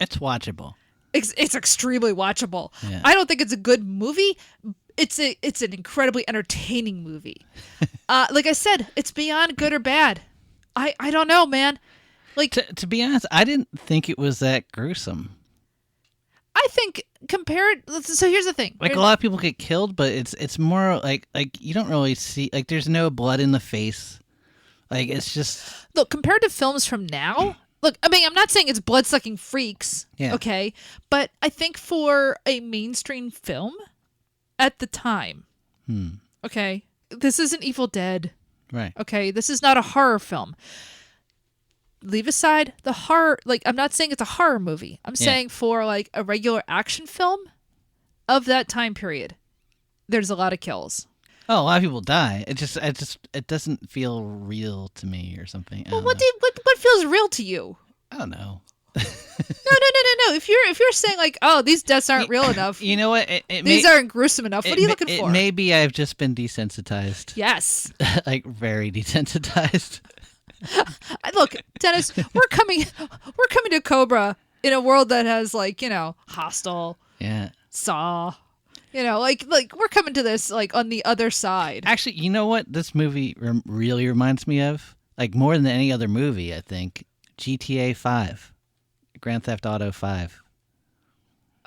It's watchable. It's extremely watchable. Yeah. I don't think it's a good movie. It's an incredibly entertaining movie. Like I said, it's beyond good or bad. I don't know, man. Like, To be honest, I didn't think it was that gruesome. I think compared. So here's the thing. Like, a lot of people get killed, but it's more like you don't really see, like, there's no blood in the face. Like, it's just, Look, compared to films from now. Look, I mean, I'm not saying it's blood-sucking freaks. Yeah. Okay, but I think for a mainstream film at the time. Okay, this isn't Evil Dead. right. Okay, this is not a horror film. Leave aside the horror. Like, I'm not saying it's a horror movie. I'm saying for, like, a regular action film of that time period, there's a lot of kills. Oh, a lot of people die. It doesn't feel real to me or something. I Well, don't what know. what feels real to you? I don't know. No. If you're saying, like, oh, these deaths aren't real enough, You know what? these aren't gruesome enough. What are you looking for? Maybe I've just been desensitized. Yes. Like, very desensitized. Look, Dennis, we're coming to Cobra in a world that has, like, Hostel, Yeah. Saw, like we're coming to this, like, on the other side. Actually, you know what this movie really reminds me of? Like, more than any other movie, I think. GTA 5. Grand Theft Auto 5.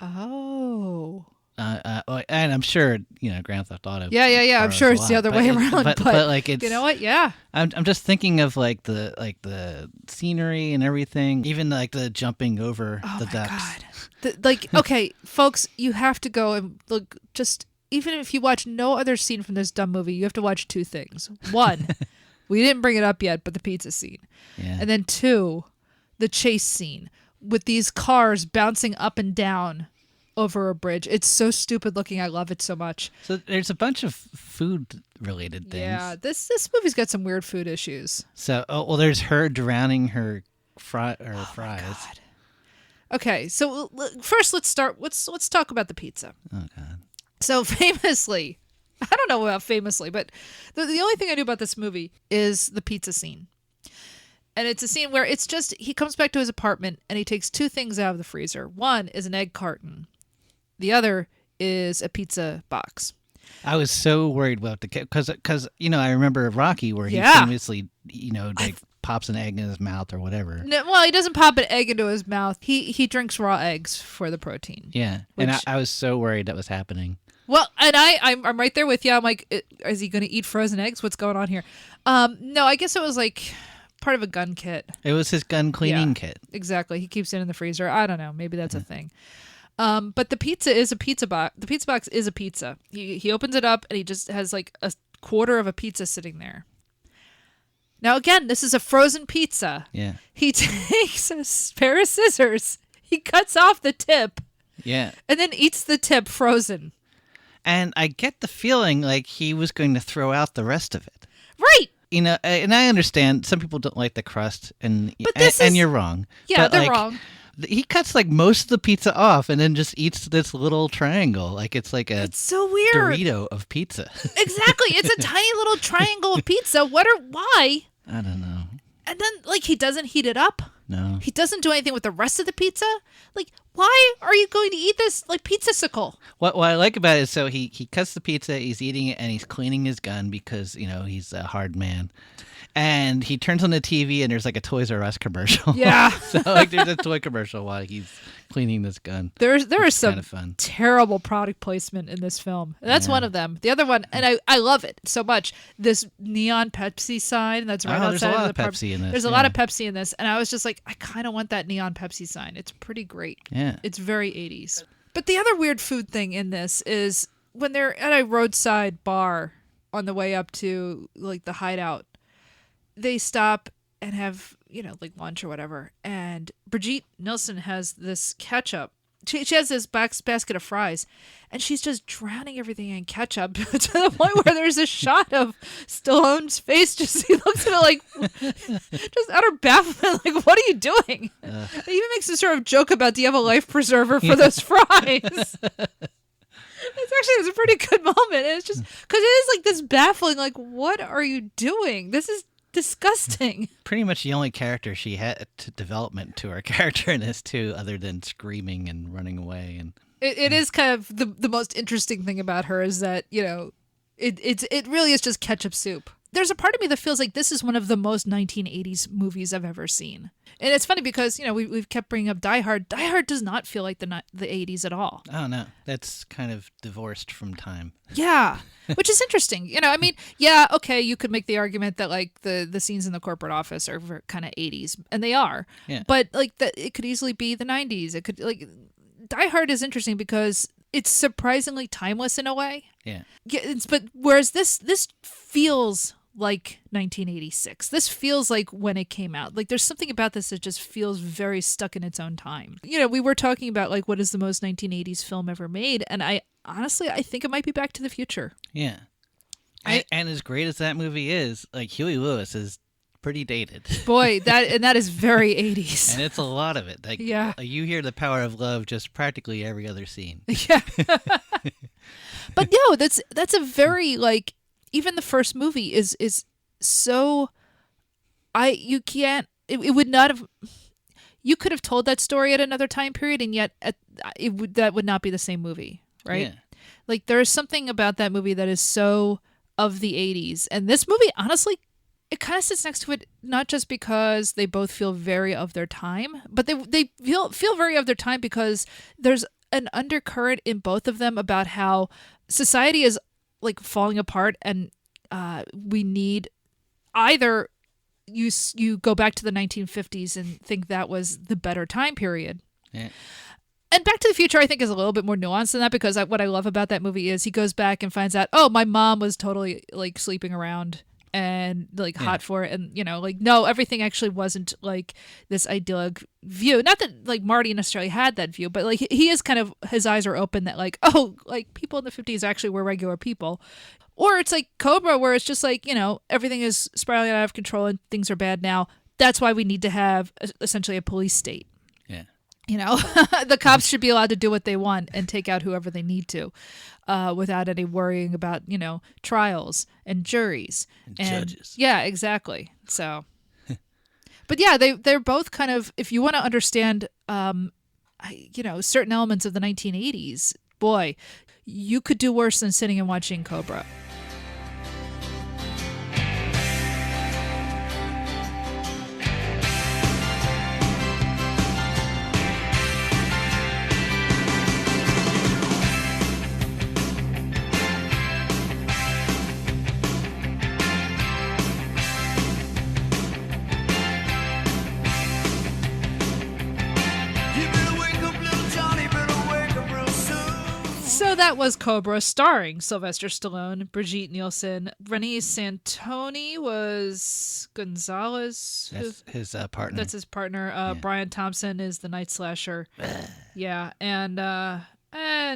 Oh. And I'm sure, Grand Theft Auto. Yeah. I'm borrows sure a it's the lot, other way around. But like, it's, you know what? Yeah. I'm just thinking of, like, the scenery and everything, even, like, the jumping over the ducks. God. Okay, folks, you have to go and look. Just even if you watch no other scene from this dumb movie, you have to watch two things. One, we didn't bring it up yet, but the pizza scene. Yeah. And then two, the chase scene with these cars bouncing up and down over a bridge. It's so stupid looking. I love it so much. So there's a bunch of food-related things. Yeah, this movie's got some weird food issues. So, there's her drowning her fries. God. Okay, so first let's talk about the pizza. Oh, God. So famously, I don't know about famously, but the only thing I knew about this movie is the pizza scene. And it's a scene where it's just, he comes back to his apartment and he takes two things out of the freezer. One is an egg carton. The other is a pizza box. I was so worried about because I remember Rocky where he Yeah. famously like pops an egg in his mouth or whatever. No, well, he doesn't pop an egg into his mouth. He drinks raw eggs for the protein. Yeah, and Which- I was so worried that was happening. Well, and I'm right there with you. I'm like, is he going to eat frozen eggs? What's going on here? No, I guess it was like part of a gun kit. It was his gun cleaning Yeah, kit. Exactly. He keeps it in the freezer. I don't know. Maybe that's a thing. But the pizza is a pizza box. The pizza box is a pizza. He opens it up and he just has like a quarter of a pizza sitting there. Now, again, this is a frozen pizza. Yeah. He takes a pair of scissors. He cuts off the tip Yeah. and then eats the tip frozen. And I get the feeling like he was going to throw out the rest of it. Right. And I understand some people don't like the crust, and this and is- you're wrong. Yeah, But, they're like, wrong. He cuts like most of the pizza off, and then just eats this little triangle, like it's like a It's so weird. Dorito of pizza. Exactly. It's a tiny little triangle of pizza. Why? I don't know. And then, like, he doesn't heat it up. No. He doesn't do anything with the rest of the pizza. Like, Why are you going to eat this like pizza-sicle? What I like about it is so he cuts the pizza, he's eating it, and he's cleaning his gun because, he's a hard man. And he turns on the TV and there's like a Toys R Us commercial. Yeah. So like there's a toy commercial while he's cleaning this gun. There is some kind of fun. terrible product placement in this film. That's one of them. The other one, and I love it so much, this neon Pepsi sign that's right outside there's a lot of the of Pepsi in this. There's a lot of Pepsi in this, and I was just like, I kind of want that neon Pepsi sign. It's pretty great. Yeah. It's very 80s. But the other weird food thing in this is when they're at a roadside bar on the way up to like the hideout, they stop and have, like lunch or whatever. And Brigitte Nielsen has this ketchup. She has this basket of fries, and she's just drowning everything in ketchup to the point where there's a shot of Stallone's face. Just he looks at it like, just utter bafflement. Like, what are you doing? He even makes a sort of joke about, do you have a life preserver for those fries? It's a pretty good moment. And it's just because it is like this baffling. Like, what are you doing? This is disgusting. Pretty much the only character she had to development to her character in this too, other than screaming and running away. And it is kind of the most interesting thing about her is that it really is just ketchup soup. There's a part of me that feels like this is one of the most 1980s movies I've ever seen. And it's funny because, we've kept bringing up Die Hard. Die Hard does not feel like the 80s at all. Oh, no. That's kind of divorced from time. Yeah, which is interesting. Yeah, okay, you could make the argument that, like, the scenes in the corporate office are kind of 80s, and they are. Yeah. But, like, it could easily be the 90s. It could, like, Die Hard is interesting because it's surprisingly timeless in a way. Yeah. But whereas this feels like 1986. This feels like when it came out. Like there's something about this that just feels very stuck in its own time. We were talking about like what is the most 1980s film ever made, and I think it might be Back to the Future. Yeah. And as great as that movie is, like Huey Lewis is pretty dated. Boy, that is very 80s. And it's a lot of it. Like, yeah. You hear the power of love just practically every other scene. Yeah. But no, that's a very like even the first movie is so it would not have, you could have told that story at another time period, and yet that would not be the same movie, right? Yeah. Like there is something about that movie that is so of the 80s, and this movie honestly it kind of sits next to it, not just because they both feel very of their time, but they feel very of their time because there's an undercurrent in both of them about how society is like falling apart, and we need either you go back to the 1950s and think that was the better time period. Yeah. And Back to the Future, I think, is a little bit more nuanced than that because what I love about that movie is he goes back and finds out, oh, my mom was totally like sleeping around and like hot for it, and like no, everything actually wasn't like this idyllic view. Not that like Marty necessarily had that view, but like he is kind of, his eyes are open that like, oh, like people in the 50s actually were regular people. Or it's like Cobra, where it's just like, everything is spiraling out of control and things are bad now. That's why we need to have essentially a police state. Yeah. The cops should be allowed to do what they want and take out whoever they need to, without any worrying about, trials and juries and judges. Yeah, exactly. So, but yeah, they're both kind of, if you want to understand, certain elements of the 1980s, boy, you could do worse than sitting and watching Cobra. So that was Cobra, starring Sylvester Stallone, Brigitte Nielsen. Renee Santoni was Gonzalez. That's his partner. That's his partner. Brian Thompson is the night slasher. Yeah, and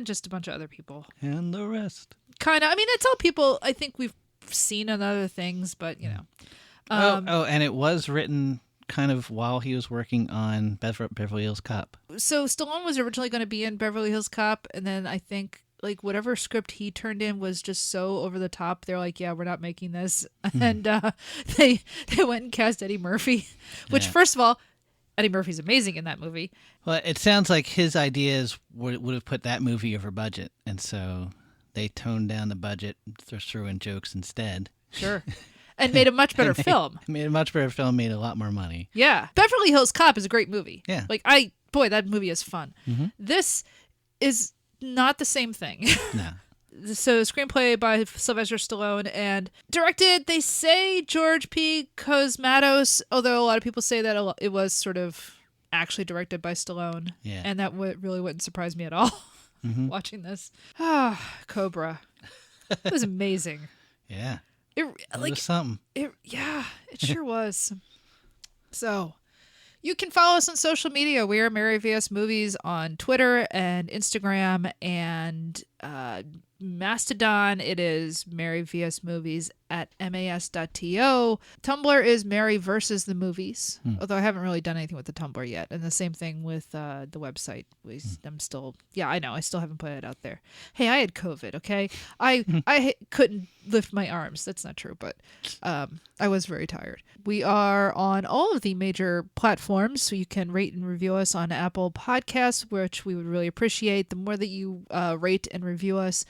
just a bunch of other people. And the rest. Kind of. I mean, it's all people I think we've seen in other things, but, and it was written kind of while he was working on Beverly Hills Cop. So Stallone was originally going to be in Beverly Hills Cop, and then I think like whatever script he turned in was just so over the top. They're like, yeah, we're not making this. And they went and cast Eddie Murphy, which first of all, Eddie Murphy's amazing in that movie. Well, it sounds like his ideas would have put that movie over budget, and so they toned down the budget, threw in jokes instead. Sure. And made a much better film. Made a much better film, made a lot more money. Yeah. Beverly Hills Cop is a great movie. Yeah. Like, boy, that movie is fun. This is not the same thing. No. So, screenplay by Sylvester Stallone and directed, they say, George P. Cosmatos, although a lot of people say that it was sort of actually directed by Stallone. Yeah. And that really wouldn't surprise me at all watching this. Cobra. It was amazing. Yeah. It was something. It sure was. So, you can follow us on social media. We are Mary vs. Movies on Twitter and Instagram and Mastodon. It is Mary vs. Movies at mas.to. Tumblr is Mary versus the Movies, although I haven't really done anything with the Tumblr yet. And the same thing with the website. I'm still, I know, I still haven't put it out there. Hey, I had COVID, okay? I couldn't lift my arms. That's not true, but I was very tired. We are on all of the major platforms, so you can rate and review us on Apple Podcasts, which we would really appreciate. The more that you rate and review us,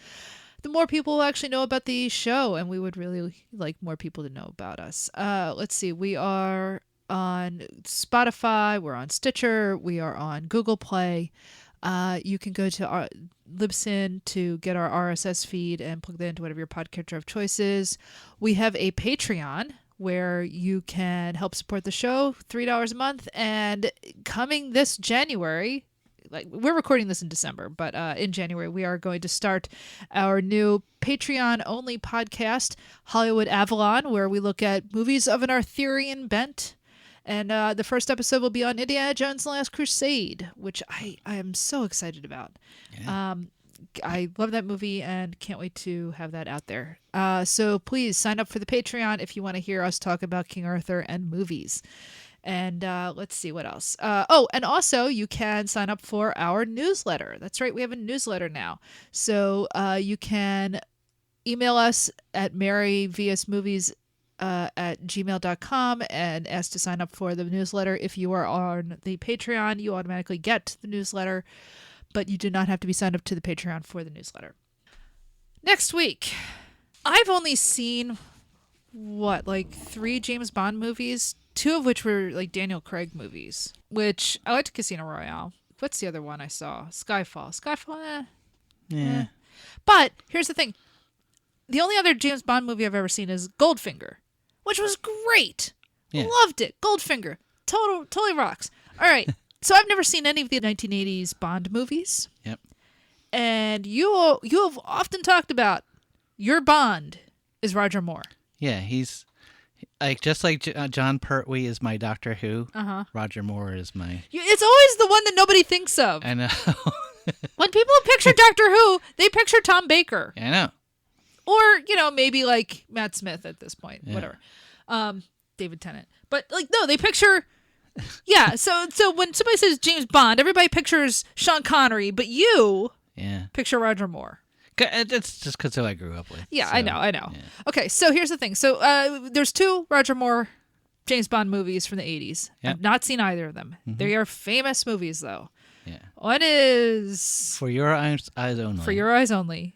the more people will actually know about the show, and we would really like more people to know about us. Let's see. We are on Spotify. We're on Stitcher. We are on Google Play. You can go to our Libsyn to get our RSS feed and plug that into whatever your podcatcher of choice is. We have a Patreon where you can help support the show, $3 a month. And coming this January, like we're recording this in December, but in January we are going to start our new Patreon-only podcast, Hollywood Avalon, where we look at movies of an Arthurian bent. And the first episode will be on Indiana Jones and the Last Crusade, which I am so excited about. Yeah. I love that movie and can't wait to have that out there. So please sign up for the Patreon if you want to hear us talk about King Arthur and movies. And let's see what else. And also you can sign up for our newsletter. That's right. We have a newsletter now. So you can email us at maryvsmovies at gmail.com and ask to sign up for the newsletter. If you are on the Patreon, you automatically get the newsletter, but you do not have to be signed up to the Patreon for the newsletter. Next week, I've only seen, 3 James Bond movies, 2 of which were like Daniel Craig movies, which I liked Casino Royale. What's the other one I saw? Skyfall, Yeah. But here's the thing. The only other James Bond movie I've ever seen is Goldfinger, which was great. Yeah. Loved it. Goldfinger. Totally rocks. All right. So I've never seen any of the 1980s Bond movies. Yep. And you have often talked about your Bond is Roger Moore. Yeah, he's just like John Pertwee is my Doctor Who. Roger Moore is my. It's always the one that nobody thinks of. I know. When people picture Doctor Who, they picture Tom Baker. I know. Or, maybe like Matt Smith at this point, Yeah. whatever. David Tennant. But no, they picture. Yeah, so when somebody says James Bond, everybody pictures Sean Connery, but you picture Roger Moore. It's just because who I grew up with. Yeah, so, I know. Yeah. Okay, so here's the thing. So there's 2 Roger Moore James Bond movies from the 80s. Yep. I've not seen either of them. They are famous movies, though. Yeah. One is For Your Eyes Only. For Your Eyes Only,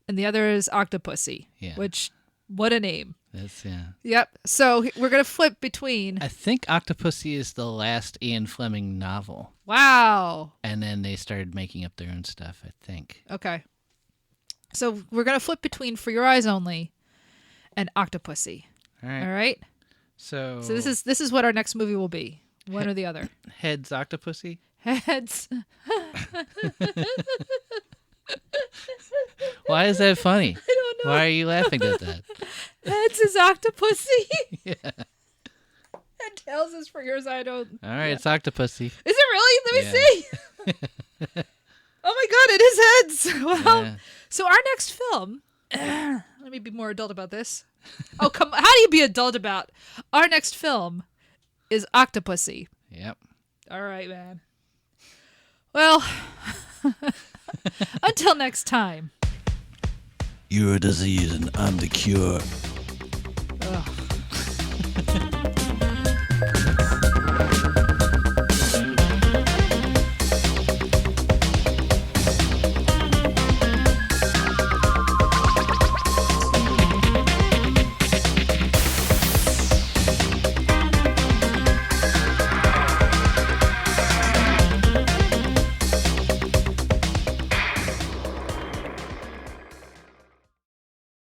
and the other is Octopussy. Yeah. Which, what a name. That's, yeah. Yep. So we're gonna flip between. I think Octopussy is the last Ian Fleming novel. Wow. And then they started making up their own stuff, I think. Okay. So we're gonna flip between For Your Eyes Only and Octopussy. All right. All right. So this is what our next movie will be. One or the other. Heads Octopussy? Heads. Why is that funny? I don't know. Why are you laughing at that? Heads is Octopussy. Yeah. And tails is For Yours I Don't. All right, it's Octopussy. Is it really? Let me see. Oh my God, it is heads. Well, Yeah. so our next film. Let me be more adult about this. Oh, come! How do you be adult about our next film? Is Octopussy. Yep. All right, man. Well, until next time. You're a disease and I'm the cure.